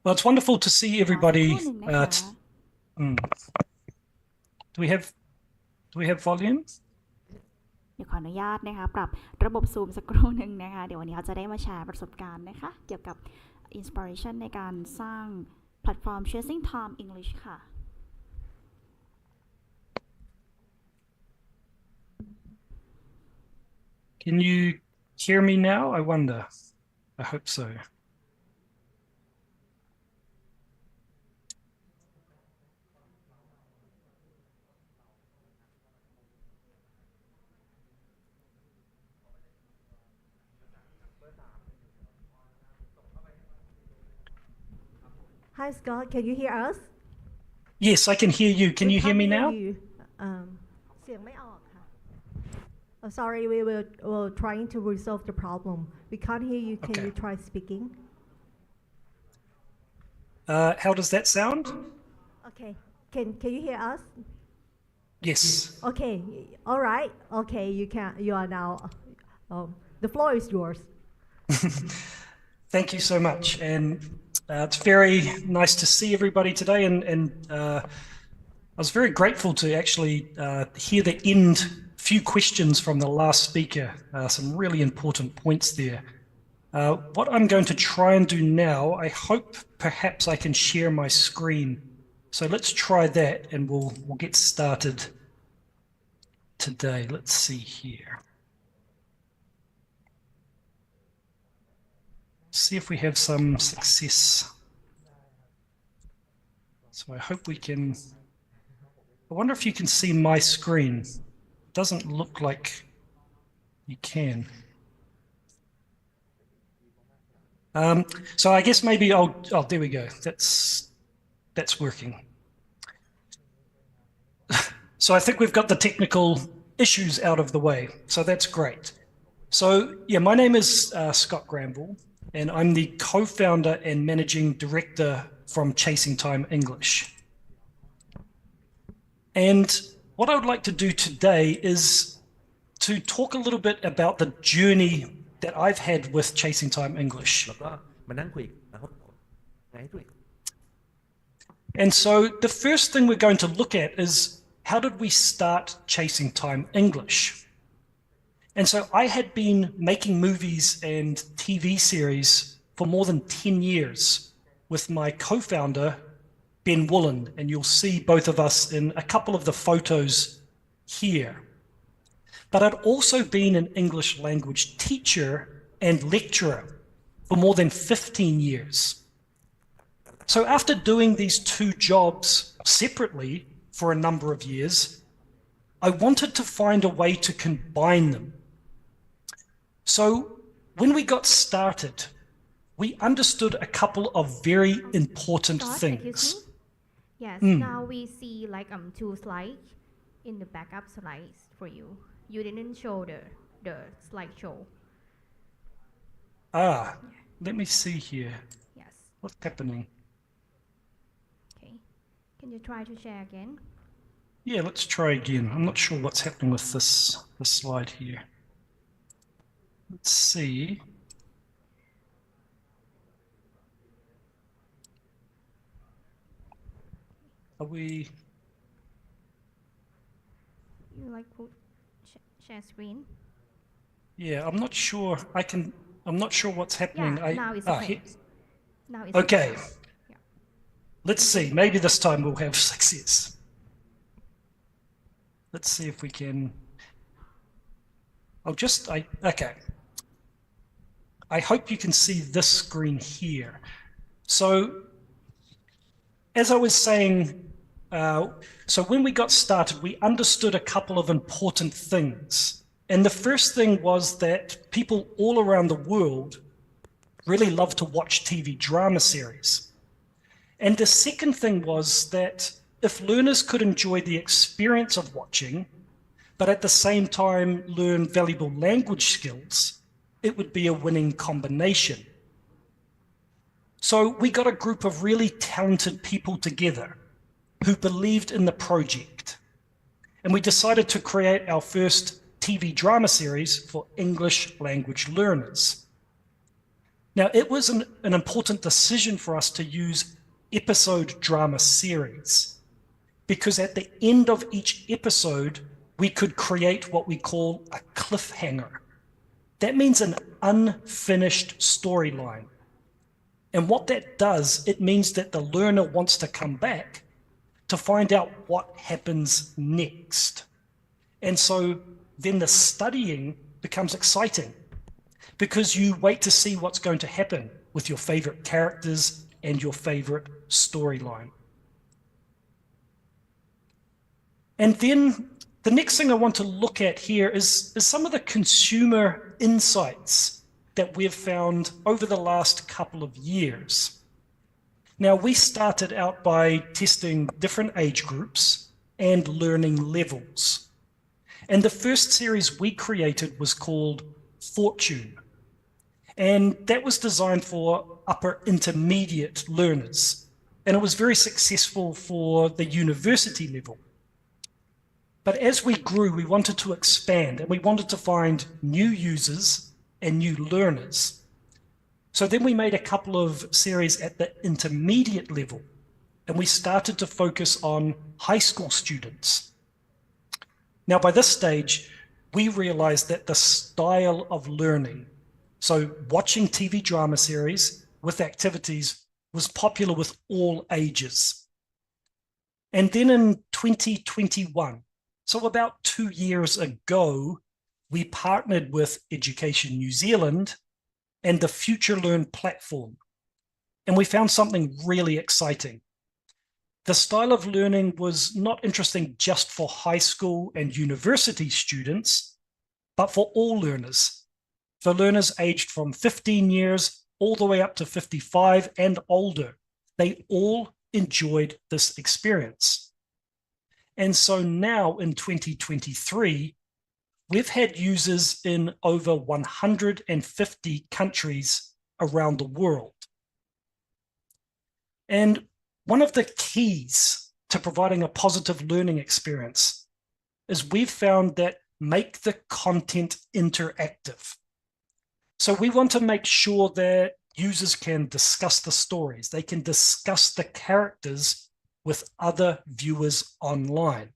Well, it's wonderful to see everybody. Do we have volume? เดี๋ยวขออนุญาตนะคะปรับระบบ Zoom สักครู่หนึ่งนะคะเดี๋ยววันนี้เขาจะได้มาแชร์ประสบการณ์นะคะเกี่ยวกับ inspiration ในการสร้างแพลตฟอร์ม Chasing Time English ค่ะ Can you hear me now? I wonder. I hope so. Hi, Scott. Can you hear us? Yes, I can hear you. Can We you hear can't me hear now? you. เสียงไม่ออกค่ะ Sorry, we were trying to resolve the problem. We can't hear you. Can Okay. you try speaking? How does that sound? Okay. Can you hear us? Yes. Okay. All right. Okay. You are now. The floor is yours. Thank you so much. And it's very nice to see everybody today. And I was very grateful to actually hear the end few questions from the last speaker. Some really important points there. What I'm going to try and do now, I hope perhaps I can share my screen. So let's try that and we'll get started today. Let's see here. See if we have some success. So I hope we can. I wonder if you can see my screen. It doesn't look like you can. So I guess maybe there we go. That's working. So I think we've got the technical issues out of the way. So that's great. So yeah, my name is Scott Granville, and I'm the co-founder and managing director from Chasing Time English. And what I would like to do today is to talk a little bit about the journey that I've had with Chasing Time English. And so the first thing we're going to look at is how did we start Chasing Time English? And so I had been making movies and TV series for more than 10 years with my co-founder, Ben Woolen, and you'll see both of us in a couple of the photos here. But I'd also been an English language teacher and lecturer for more than 15 years. So after doing these two jobs separately for a number of years, I wanted to find a way to combine them. So when we got started, we understood a couple of very important Scott, things. excuse me? Yes, now we see like two slides in the backup slides for you. You didn't show the slideshow. Let me see here. Yes. What's happening? Okay. Can you try to share again? Yeah, let's try again. I'm not sure what's happening with this slide here. Let's see. Are we? You like put share screen? Yeah, I'm not sure. I'm not sure what's happening. Yeah, now it's okay. Now it's okay. Yeah. Let's see. Maybe this time we'll have success. Let's see if we can. Okay. I hope you can see this screen here. So, as I was saying, so when we got started, we understood a couple of important things. And the first thing was that people all around the world really love to watch TV drama series. And the second thing was that if learners could enjoy the experience of watching, but at the same time learn valuable language skills, it would be a winning combination. So we got a group of really talented people together who believed in the project. And we decided to create our first TV drama series for English language learners. Now, it was an important decision for us to use episode drama series, because at the end of each episode, we could create what we call a cliffhanger. That means an unfinished storyline. And what that does, it means that the learner wants to come back to find out what happens next. And so then the studying becomes exciting because you wait to see what's going to happen with your favorite characters and your favorite storyline. And then the next thing I want to look at here is some of the consumer insights that we've found over the last couple of years. Now, we started out by testing different age groups and learning levels. And the first series we created was called Fortune. And that was designed for upper intermediate learners. And it was very successful for the university level. But as we grew, we wanted to expand and we wanted to find new users and new learners. So then we made a couple of series at the intermediate level, and we started to focus on high school students. Now, by this stage, we realized that the style of learning, so watching TV drama series with activities, was popular with all ages. And then in 2021, so about 2 years ago, we partnered with Education New Zealand and the Future Learn platform. And we found something really exciting. The style of learning was not interesting just for high school and university students, but for all learners. For learners aged from 15 years all the way up to 55 and older, they all enjoyed this experience. And so now in 2023, we've had users in over 150 countries around the world. And one of the keys to providing a positive learning experience is we've found that make the content interactive. So we want to make sure that users can discuss the stories, they can discuss the characters with other viewers online.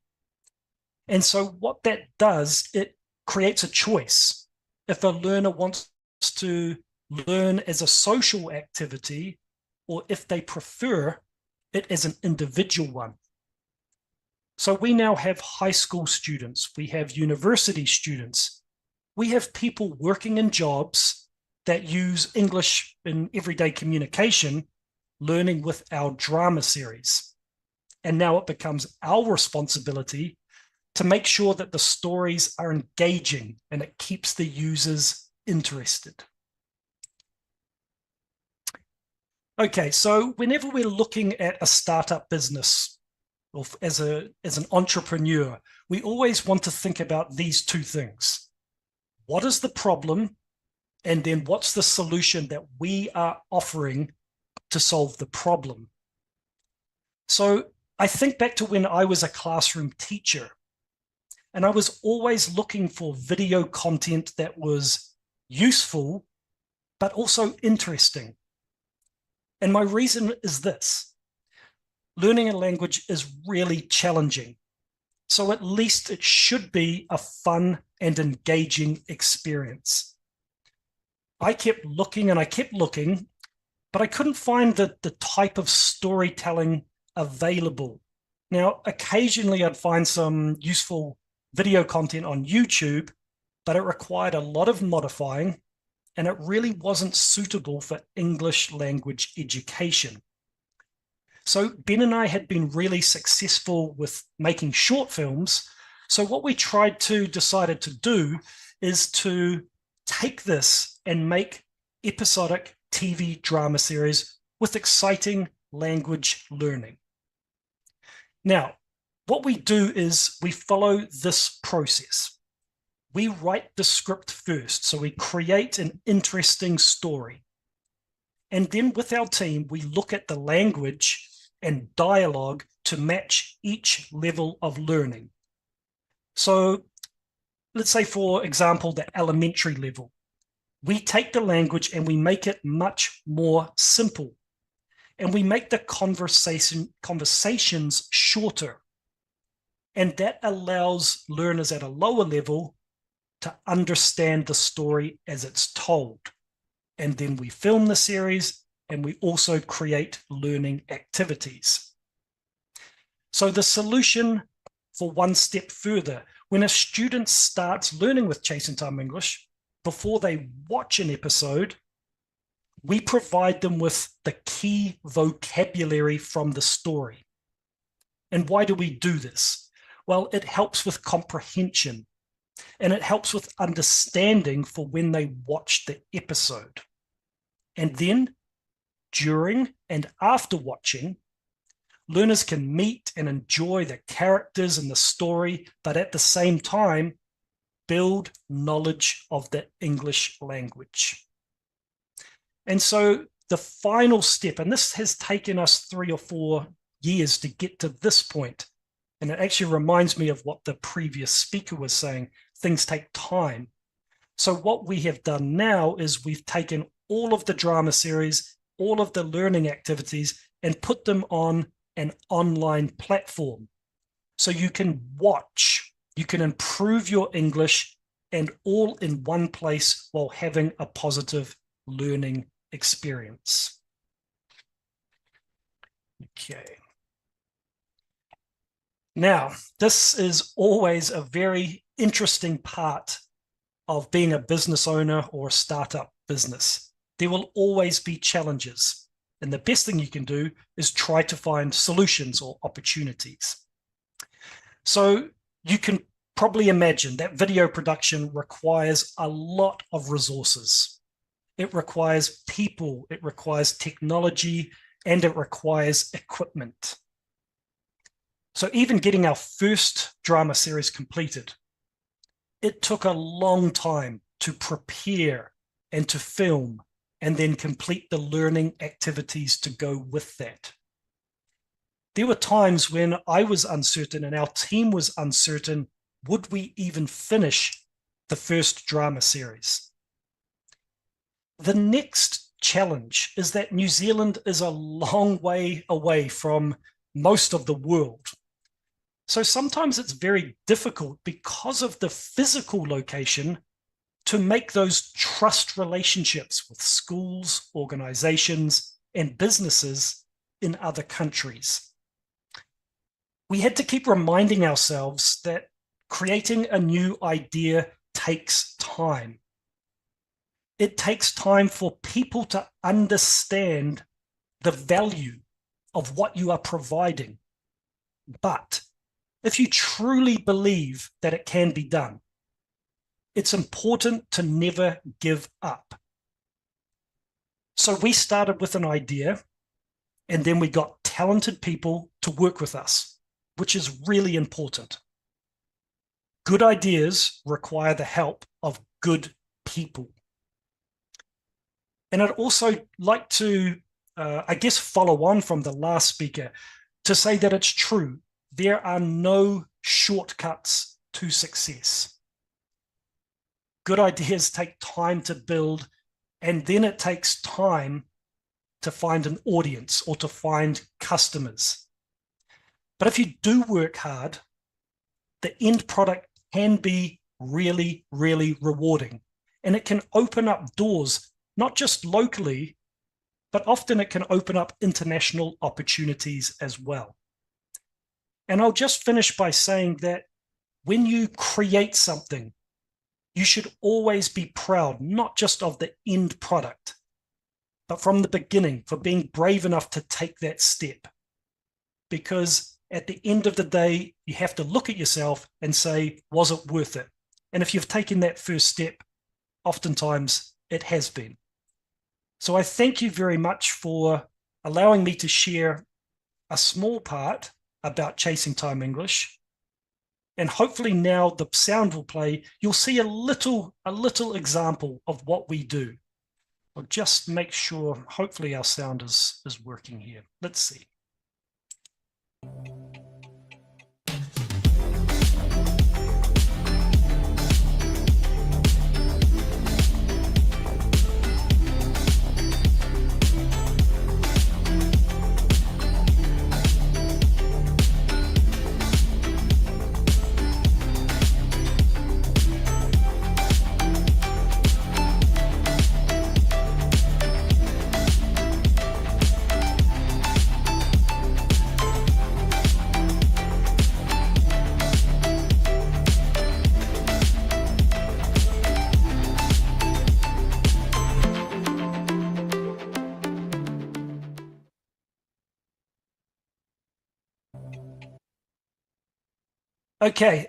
And so what that does, it creates a choice. If a learner wants to learn as a social activity, or if they prefer it as an individual one. So we now have high school students, we have university students, we have people working in jobs that use English in everyday communication, learning with our drama series. And now it becomes our responsibility to make sure that the stories are engaging and it keeps the users interested. Okay, so whenever we're looking at a startup business or as an entrepreneur, we always want to think about these two things. What is the problem? And then what's the solution that we are offering to solve the problem? So I think back to when I was a classroom teacher, and I was always looking for video content that was useful, but also interesting. And my reason is this: learning a language is really challenging. So at least it should be a fun and engaging experience. I kept looking and I kept looking, but I couldn't find the type of storytelling available. Now, occasionally I'd find some useful video content on YouTube, but it required a lot of modifying and it really wasn't suitable for English language education. So Ben and I had been really successful with making short films. So what we decided to do is to take this and make episodic TV drama series with exciting language learning. Now, what we do is we follow this process. We write the script first, so we create an interesting story. And then with our team, we look at the language and dialogue to match each level of learning. So let's say, for example, the elementary level. We take the language and we make it much more simple. And we make the conversations shorter. And that allows learners at a lower level to understand the story as it's told. And then we film the series and we also create learning activities. So the solution for one step further, when a student starts learning with Chasing Time English, before they watch an episode, we provide them with the key vocabulary from the story. And why do we do this? Well, it helps with comprehension and it helps with understanding for when they watch the episode. And then during, and after watching, learners can meet and enjoy the characters and the story, but at the same time, build knowledge of the English language. And so the final step, and this has taken us 3 or 4 years to get to this point, and it actually reminds me of what the previous speaker was saying, things take time. So what we have done now is we've taken all of the drama series, all of the learning activities, and put them on an online platform. So you can watch, you can improve your English, and all in one place while having a positive learning experience. Okay. Now, this is always a very interesting part of being a business owner or a startup business. There will always be challenges, and the best thing you can do is try to find solutions or opportunities. So you can probably imagine that video production requires a lot of resources. It requires people, it requires technology, and it requires equipment. So even getting our first drama series completed, it took a long time to prepare and to film and then complete the learning activities to go with that. There were times when I was uncertain and our team was uncertain, would we even finish the first drama series? The next challenge is that New Zealand is a long way away from most of the world. So sometimes it's very difficult because of the physical location to make those trust relationships with schools, organizations, and businesses in other countries. We had to keep reminding ourselves that creating a new idea takes time. It takes time for people to understand the value of what you are providing. But if you truly believe that it can be done, it's important to never give up. So we started with an idea, and then we got talented people to work with us, which is really important. Good ideas require the help of good people. And I'd also like to, I guess, follow on from the last speaker to say that it's true. There are no shortcuts to success. Good ideas take time to build, and then it takes time to find an audience or to find customers. But if you do work hard, the end product can be really, really rewarding. And it can open up doors, not just locally, but often it can open up international opportunities as well. And I'll just finish by saying that when you create something, you should always be proud, not just of the end product, but from the beginning, for being brave enough to take that step. Because at the end of the day, you have to look at yourself and say, was it worth it? And if you've taken that first step, oftentimes it has been. So I thank you very much for allowing me to share a small part about Chasing Time English. And hopefully now the sound will play. You'll see a little example of what we do. I'll just make sure, hopefully our sound is working here. Let's see. Okay,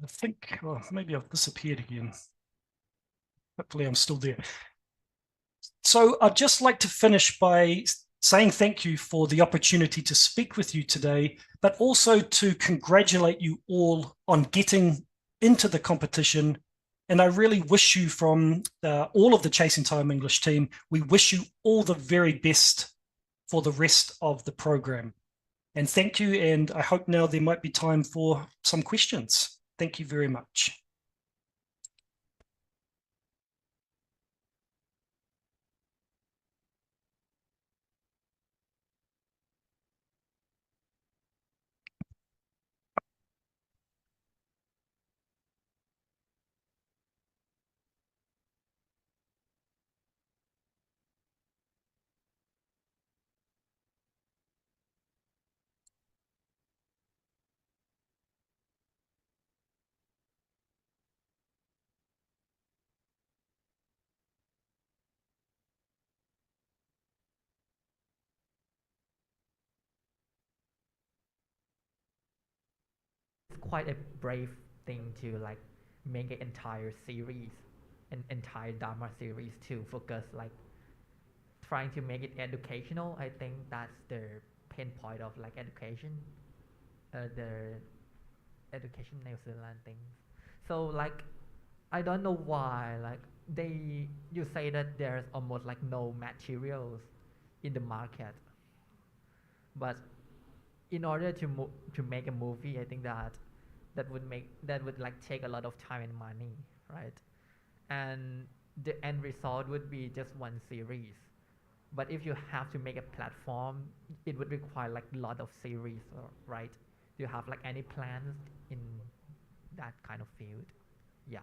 I think, well, maybe I've disappeared again. Hopefully I'm still there. So I'd just like to finish by saying thank you for the opportunity to speak with you today, but also to congratulate you all on getting into the competition. And I really wish you, from all of the Chasing Time English team, we wish you all the very best for the rest of the program. And thank you, and I hope now there might be time for some questions. Thank you very much. It's quite a brave thing to like make an entire series, an entire drama series to focus like trying to make it educational. I think that's the pain point of like education, the education New Zealand things. So like I don't know why like you say that there's almost like no materials in the market, but in order to make a movie, I think that would like take a lot of time and money, right? And the end result would be just one series. But if you have to make a platform, it would require like a lot of series, right? Do you have like any plans in that kind of field? Yeah.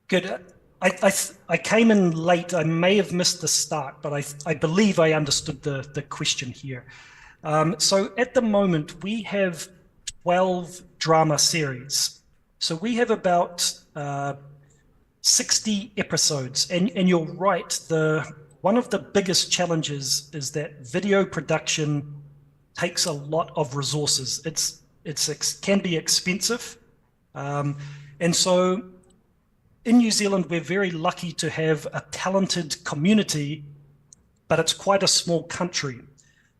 Good. I came in late. I may have missed the start, but I believe I understood the question here. So at the moment, we have 12 drama series. So we have about 60 episodes. And you're right, one of the biggest challenges is that video production takes a lot of resources. It can be expensive. And so in New Zealand, we're very lucky to have a talented community, but it's quite a small country.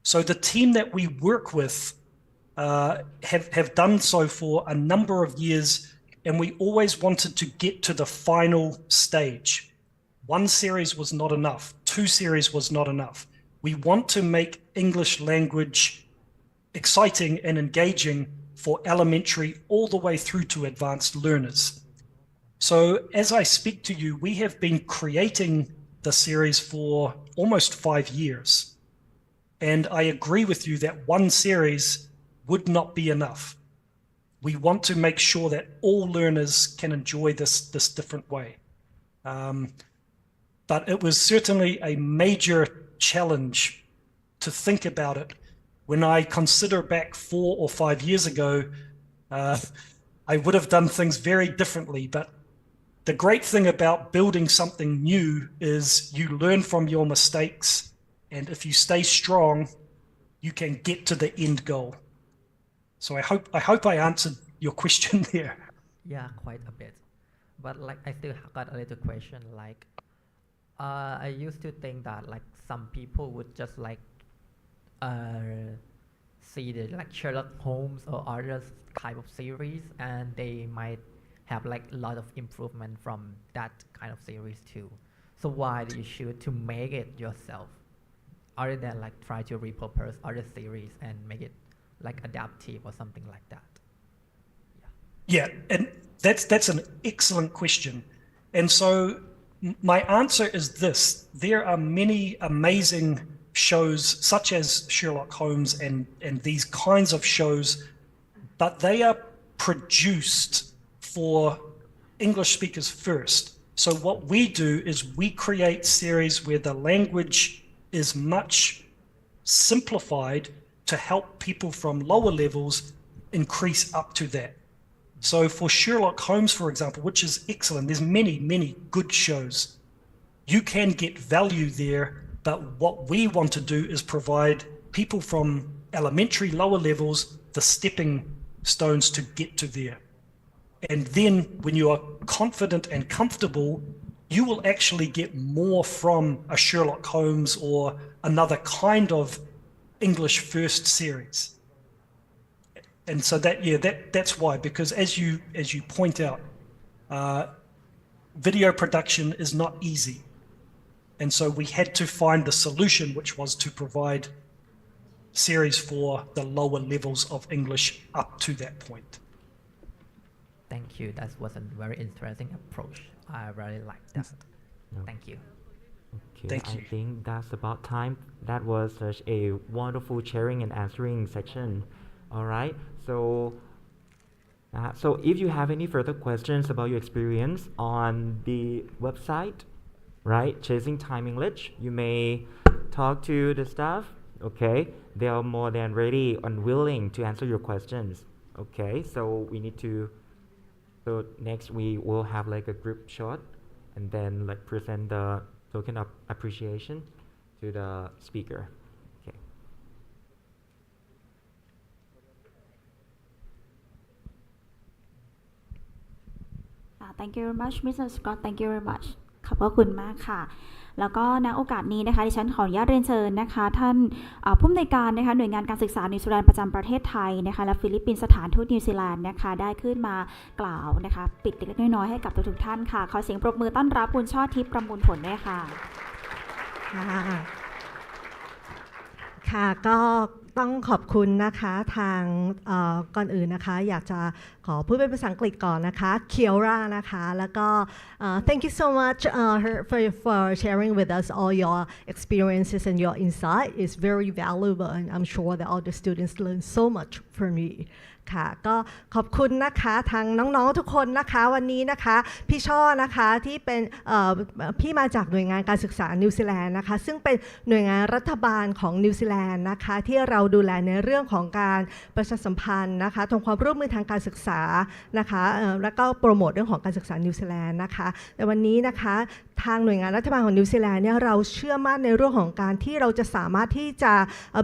So the team that we work with have done so for a number of years, and we always wanted to get to the final stage. One series was not enough. 2 series was not enough. We want to make English language exciting and engaging for elementary all the way through to advanced learners. So as I speak to you, we have been creating the series for almost 5 years. And I agree with you that one series would not be enough. We want to make sure that all learners can enjoy this different way. But it was certainly a major challenge to think about it. When I consider back 4 or 5 years ago, I would have done things very differently. But the great thing about building something new is you learn from your mistakes, and if you stay strong, you can get to the end goal. So I hope I answered your question there. Yeah, quite a bit. But like I still got a little question. Like I used to think that like some people would just like see the like Sherlock Holmes or other type of series, and they might have like a lot of improvement from that kind of series too. So why do you choose to make it yourself, other than like try to repurpose other series and make it like adaptive or something like that? Yeah, and that's an excellent question. And so my answer is this: there are many amazing shows such as Sherlock Holmes and these kinds of shows, but they are produced for English speakers first. So what we do is we create series where the language is much simplified to help people from lower levels increase up to that. So for Sherlock Holmes, for example, which is excellent, there's many good shows. You can get value there, but what we want to do is provide people from elementary lower levels the stepping stones to get to there. And then when you are confident and comfortable, you will actually get more from a Sherlock Holmes or another kind of English first series. And so that's why, because as you point out, video production is not easy. And so we had to find the solution, which was to provide series for the lower levels of English up to that point. Thank you. That was a very interesting approach. I really like that. Thank you. Okay, Thank you. I think that's about time. That was such a wonderful sharing and answering section. All right. So if you have any further questions about your experience on the website, right, Chasing Time English, you may talk to the staff. Okay, they are more than ready and willing to answer your questions. Okay, so next we will have like a group shot and then like present the token of appreciation to the speaker. Okay. Thank you very much Mr. Scott Thank you very much ขอบคุณมากค่ะแล้วก็ณโอกาสนี้นะคะดิฉันขออนุญาตเรียนเชิญนะคะท่านผู้อำนวยการนะคะหน่วยงานการศึกษานิวซีแลนด์ประจำประเทศไทยนะคะและฟิลิปปินส์สถานทูตนิวซีแลนด์นะคะได้ขึ้นมากล่าวนะคะปิดเล็กๆน้อยๆให้กับทุกท่านค่ะขอเสียงปรบมือต้อนรับคุณช่อทิพย์ประมูลผลด้วยค่ะค่ะก็ต้องขอบคุณนะคะทางก่อนอื่นนะคะอยากจะขอพูดเป็นภาษาอังกฤษก่อนนะคะเคียวรานะคะแล้วก็ thank you so much for sharing with us all your experiences and your insight is very valuable and I'm sure that all the students learn so much from youค่ะก็ขอบคุณนะคะทางน้องๆทุกคนนะคะวันนี้นะคะพี่ช่อนะคะที่เป็นพี่มาจากหน่วยงานการศึกษานิวซีแลนด์นะคะซึ่งเป็นหน่วยงานรัฐบาลของนิวซีแลนด์นะคะที่เราดูแลในเรื่องของการประชาสัมพันธ์นะคะทำความร่วมมือทางการศึกษานะคะแล้วก็โปรโมทเรื่องของการศึกษานิวซีแลนด์นะคะแต่วันนี้นะคะทางหน่วยงานรัฐบาลของนิวซีแลนด์เนี่ยเราเชื่อมั่นในเรื่องของการที่เราจะสามารถที่จะ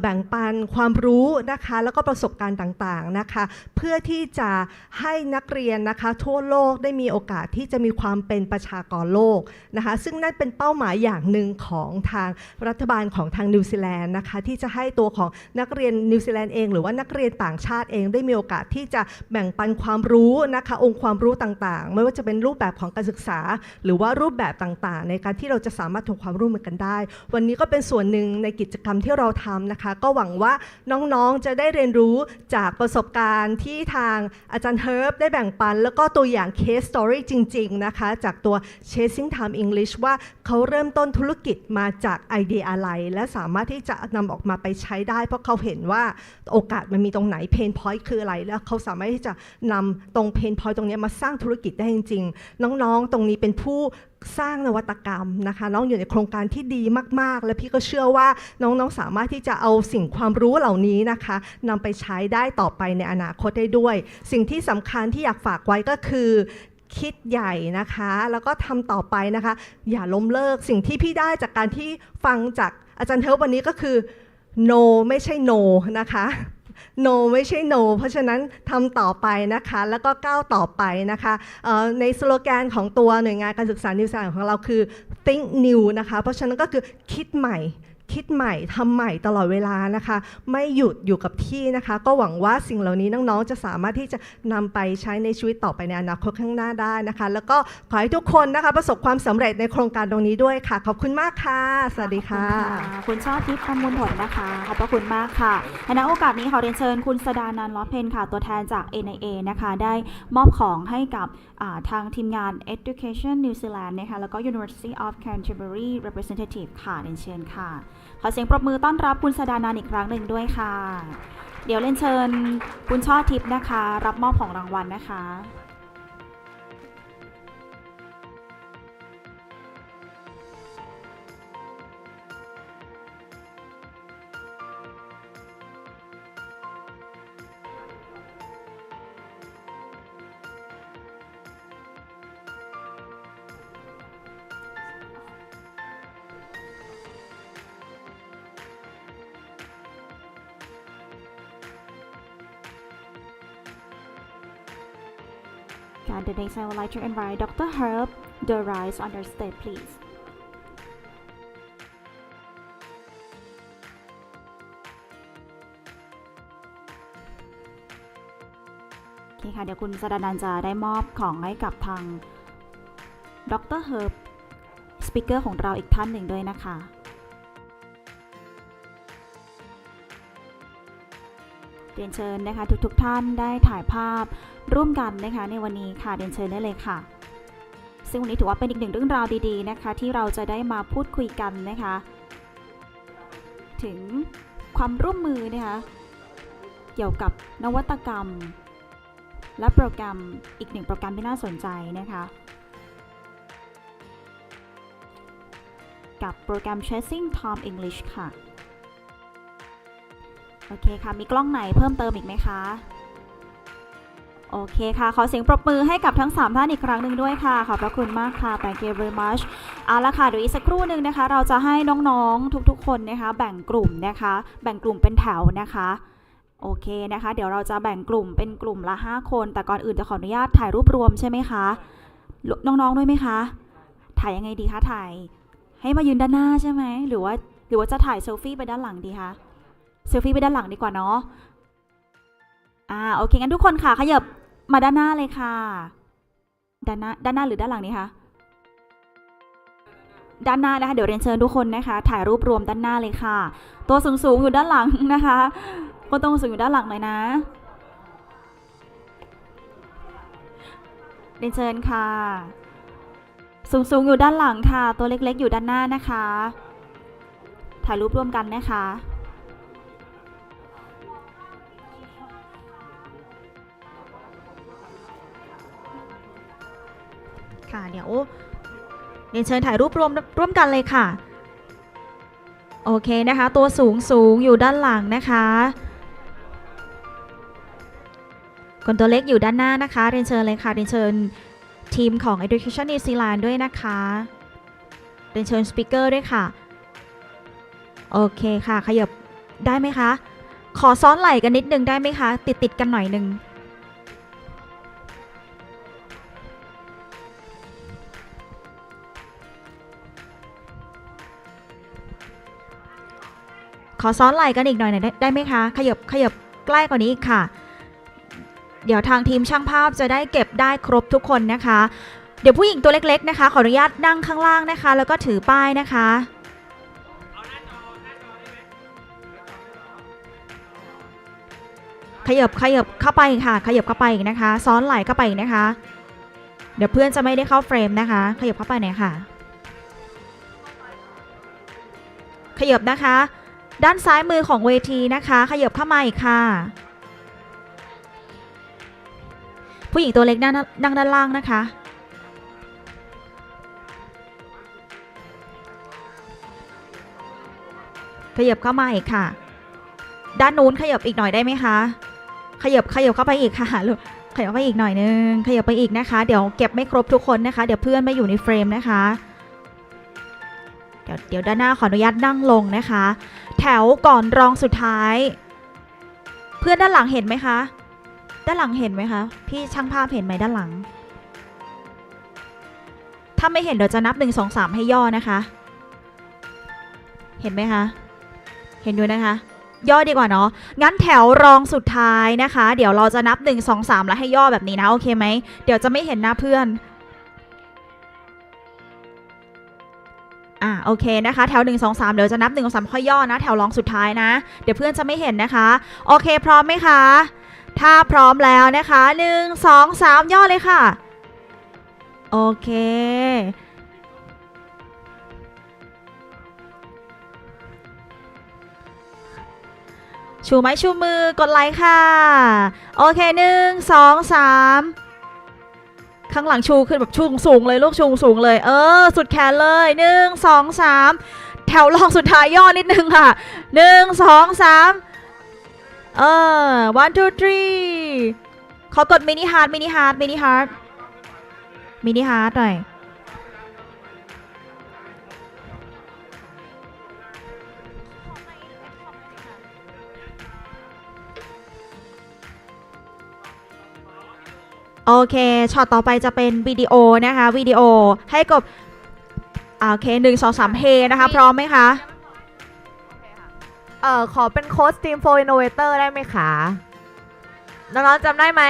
แบ่งปันความรู้นะคะแล้วก็ประสบการณ์ต่างๆนะคะเพื่อที่จะให้นักเรียนนะคะทั่วโลกได้มีโอกาสที่จะมีความเป็นประชากรโลกนะคะซึ่งนั่นเป็นเป้าหมายอย่างหนึ่งของทางรัฐบาลของทางนิวซีแลนด์นะคะที่จะให้ตัวของนักเรียนนิวซีแลนด์เองหรือว่านักเรียนต่างชาติเองได้มีโอกาสที่จะแบ่งปันความรู้นะคะองค์ความรู้ต่างๆไม่ว่าจะเป็นรูปแบบของการศึกษาหรือว่ารูปแบบต่างๆในการที่เราจะสามารถทำความร่วมมือกันได้วันนี้ก็เป็นส่วนหนึ่งในกิจกรรมที่เราทำนะคะก็หวังว่าน้องๆจะได้เรียนรู้จากประสบการณ์ที่ทางอาจารย์เฮิร์บได้แบ่งปันแล้วก็ตัวอย่าง case story จริงๆนะคะจากตัว Chasing Time English ว่าเขาเริ่มต้นธุรกิจมาจากไอเดียอะไรและสามารถที่จะนำออกมาไปใช้ได้เพราะเขาเห็นว่าโอกาสมันมีตรงไหน pain point คืออะไรแล้วเขาสามารถที่จะนำตรง pain point ตรงนี้มาสร้างธุรกิจได้จริงๆน้องๆตรงนี้เป็นผู้สร้างนวัตกรรมนะคะน้องอยู่ในโครงการที่ดีมากๆและพี่ก็เชื่อว่าน้องๆสามารถที่จะเอาสิ่งความรู้เหล่านี้นะคะนำไปใช้ได้ต่อไปในอนาคตได้ด้วยสิ่งที่สำคัญที่อยากฝากไว้ก็คือคิดใหญ่นะคะแล้วก็ทำต่อไปนะคะอย่าล้มเลิกสิ่งที่พี่ได้จากการที่ฟังจากอาจารย์เทิร์บวันนี้ก็คือ no ไม่ใช่ no นะคะ no ไม่ใช่ no เพราะฉะนั้นทำต่อไปนะคะแล้วก็ก้าวต่อไปนะคะในสโลแกนของตัวหน่วยงานการศึกษานิวซีแลนด์ของเราคือ think new นะคะเพราะฉะนั้นก็คือคิดใหม่ทำใหม่ตลอดเวลานะคะไม่หยุดอยู่กับที่นะคะก็หวังว่าสิ่งเหล่านี้น้องๆจะสามารถที่จะนำไปใช้ในชีวิตต่อไปในอนาคตข้างหน้าได้นะคะแล้วก็ขอให้ทุกคนนะคะประสบความสำเร็จในโครงการตรงนี้ด้วยค่ะขอบคุณมากค่ะสวัสดีค่ะคุณช่อทิพย์ประมูลผลนะคะขอบพระคุณมากค่ะณโอกาสนี้ขอเรียนเชิญคุณสดานันท์ล้อเพนค่ะตัวแทนจาก NIA นะคะได้มอบของให้กับทางทีมงาน Education New Zealand นะคะแล้วก็ University of Canterbury Representative ค่ะเรียนเชิญค่ะขอเสียงปรบมือต้อนรับคุณสดานันท์อีกครั้งหนึ่งด้วยค่ะเดี๋ยวเรียนเชิญคุณช่อทิพย์นะคะรับมอบของรางวัลนะคะ The next I would like to invite Dr. Herb the rise on the stage please โอเคค่ะเดี๋ยวคุณสดานันท์จะได้มอบของให้กับทางดร. เฮิร์บสปีกเกอร์ของเราอีกท่านหนึ่งด้วยนะคะเรียนเชิญนะคะทุกท่านได้ถ่ายภาพร่วมกันนะคะในวันนี้ค่ะเรียนเชิญได้เลยค่ะซึ่งวันนี้ถือว่าเป็นอีกหนึ่งเรื่องราวดีๆนะคะที่เราจะได้มาพูดคุยกันนะคะถึงความร่วมมือนะคะเกี่ยวกับนวัตกรรมและโปรแกรมอีกหนึ่งโปรแกรมที่น่าสนใจนะคะกับโปรแกรม Chasing Tom English ค่ะโอเคค่ะมีกล้องไหนเพิ่มเติมอีกไหมคะโอเคค่ะขอเสียงปรบมือให้กับทั้ง3ท่านอีกครั้งหนึ่งด้วยค่ะขอบพระคุณมากค่ะ Thank you very much เอาละค่ะเดี๋ยวอีกสักครู่หนึ่งนะคะเราจะให้น้องๆทุกๆคนนะคะแบ่งกลุ่มนะคะแบ่งกลุ่มเป็นแถวนะคะโอเคนะคะเดี๋ยวเราจะแบ่งกลุ่มเป็นกลุ่มละ5คนแต่ก่อนอื่นจะขออนุญาตถ่ายรูปรวมใช่ไหมคะน้องๆด้วยไหมคะถ่ายยังไงดีคะถ่ายให้มายืนด้านหน้าใช่ไหมหรือว่าจะถ่ายเซลฟี่ไปด้านหลังดีคะเซลฟี่ไปด้านหลังดีกว่าเนาะโอเคงั้นทุกคนค่ะขยับมาด้านหน้าเลยค่ะด้านหน้าหรือด้านหลังนี่คะด้านหน้านะคะเดี๋ยวเรียนเชิญทุกคนนะคะถ่ายรูปรวมด้านหน้าเลยค่ะตัวสูงอยู่ด้านหลังนะคะคนตัวสูงอยู่ด้านหลังหน่อยนะเรียนเชิญค่ะสูงอยู่ด้านหลังค่ะตัวเล็กๆอยู่ด้านหน้านะคะถ่ายรูปร่วมกันนะคะค่ะเดี๋ยวเรียนเชิญถ่ายรูปร่วมกันเลยค่ะโอเคนะคะตัวสูงอยู่ด้านหลังนะคะคนตัวเล็กอยู่ด้านหน้านะคะเรียนเชิญเลยค่ะเรียนเชิญทีมของ Education New Zealand ด้วยนะคะเรียนเชิญสปีกเกอร์ด้วยค่ะโอเคค่ะขยับได้ไหมคะขอซ้อนไหล่กันนิดนึงได้ไหมคะติดกันหน่อยนึงขอซ้อนไหล่กันอีกหน่อยได้ไหมคะขยับใกล้กว่านี้อีกค่ะเดี๋ยวทางทีมช่างภาพจะได้เก็บได้ครบทุกคนนะคะเดี๋ยวผู้หญิงตัวเล็กๆนะคะขออนุญาตนั่งข้างล่างนะคะแล้วก็ถือป้ายนะคะขยับเข้าไปค่ะขยับเข้าไปอีกนะคะซ้อนไหล่เข้าไปอีกนะคะเดี๋ยวเพื่อนจะไม่ได้เข้าเฟรมนะคะขยับเข้าไปหน่อยค่ะขยับนะคะด้านซ้ายมือของเวทีนะคะขยับเข้ามาอีกค่ะผู้หญิงตัวเล็กนั่งด้านล่างนะคะขยับเข้ามาอีกค่ะด้านนู้นขยับอีกหน่อยได้ไหมคะขยับเข้าไปอีกค่ะลูกขยับไปอีกหน่อยนึงขยับไปอีกนะคะเดี๋ยวเก็บไม่ครบทุกคนนะคะเดี๋ยวเพื่อนไม่อยู่ในเฟรมนะคะเดี๋ยวด้านหน้าขออนุญาตนั่งลงนะคะแถวก่อนรองสุดท้ายเพื่อนด้านหลังเห็นไหมคะด้านหลังเห็นไหมคะพี่ช่างภาพเห็นไหมด้านหลังถ้าไม่เห็นเดี๋ยวจะนับ1 2 3ให้ย่อนะคะเห็นไหมคะเห็นด้วยนะคะย่อดีกว่าเนาะงั้นแถวรองสุดท้ายนะคะเดี๋ยวเราจะนับ1 2 3แล้วให้ย่อแบบนี้นะโอเคไหมเดี๋ยวจะไม่เห็นหน้าเพื่อนโอเคนะคะแถว1 2 3เดี๋ยวจะนับ1 2 3ค่อยย่อนะแถวรองสุดท้ายนะเดี๋ยวเพื่อนจะไม่เห็นนะคะโอเคพร้อมไหมคะถ้าพร้อมแล้วนะคะ1 2 3ย่อเลยค่ะโอเคชูไม้ชูมือกดไลค์ค่ะโอเค1 2 3ข้างหลังชูขึ้นแบบชูสูงเลยลูกชูสูงเลยสุดแขนเลย1 2 3แถวรองสุดท้ายย่อนิดนึงค่ะ1 2 3 1 2 3ขอกดมินิฮาร์ดหน่อย โอเคช็อตต่อไปจะเป็นวิดีโอนะคะวิดีโอให้กบโอเค1 2 3เฮนะคะพร้อมไหมคะขอเป็นโค้ชทีม4 Innovator ได้ไหมคะน้องๆจำได้ไหม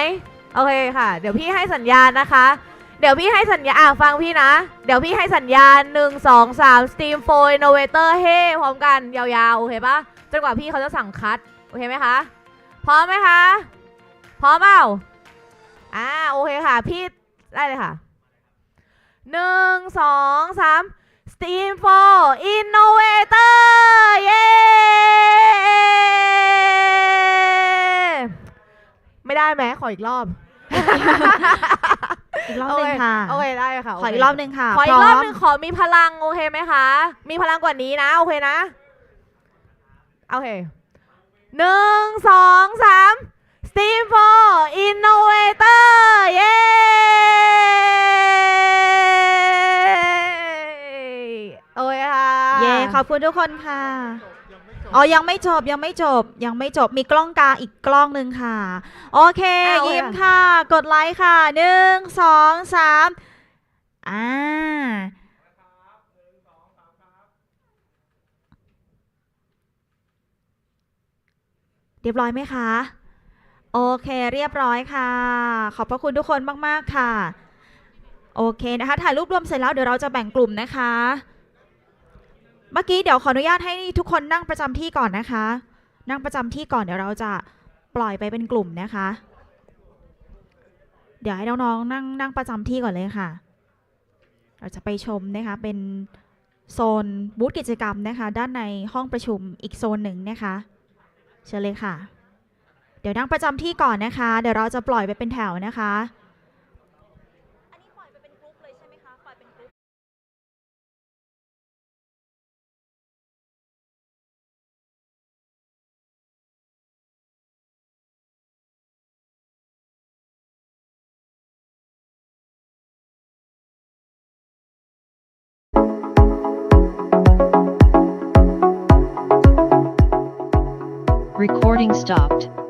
โอเคค่ะเดี๋ยวพี่ให้สัญญาณนะคะเดี๋ยวพี่ให้สัญญาณฟังพี่นะเดี๋ยวพี่ให้สัญญาณ1 2 3 Steam 4 Innovator เฮ้พร้อมกันยาวๆโอเคปะจนกว่าพี่เขาจะสั่งคัดโอเคไหมคะพร้อมไหมคะพร้อมเปล่าโอเคค่ะพี่ได้เลยค่ะ1 2 3 Steam 4 Innovator เย้ไม่ได้ไหมขออีกรอบ อีกรอบหนึ่งค่ะ โอเคได้ค่ะ ขออีกรอบหนึ่งค่ะ ขออีกรอบหนึ่งขอมีพลังโอเคไหมคะมีพลังกว่านี้นะโอเคนะโอเค1 2 3 Steam 4 Innovator เย้โอเคค่ะ เย้ขอบคุณทุกคนค่ะอ๋อยังไม่จบมีกล้องกลางอีกกล้องหนึ่งค่ะโอเคยิ้มค่ะกดไลค์ค่ะ1 2 3เรียบร้อยไหมคะโอเคเรียบร้อยค่ะขอบพระคุณทุกคนมากๆค่ะโอเคนะคะถ่ายรูปรวมเสร็จแล้วเดี๋ยวเราจะแบ่งกลุ่มนะคะเมื่อกี้เดี๋ยวขออนุญาตให้ทุกคนนั่งประจำที่ก่อนนะคะนั่งประจำที่ก่อนเดี๋ยวเราจะปล่อยไปเป็นกลุ่มนะคะเดี๋ยวให้น้องๆนั่งประจำที่ก่อนเลยค่ะเราจะไปชมนะคะเป็นโซนบูธกิจกรรมนะคะด้านในห้องประชุมอีกโซนหนึ่งนะคะเชิญเลยค่ะเดี๋ยวนั่งประจำที่ก่อนนะคะเดี๋ยวเราจะปล่อยไปเป็นแถวนะคะ Recording stopped.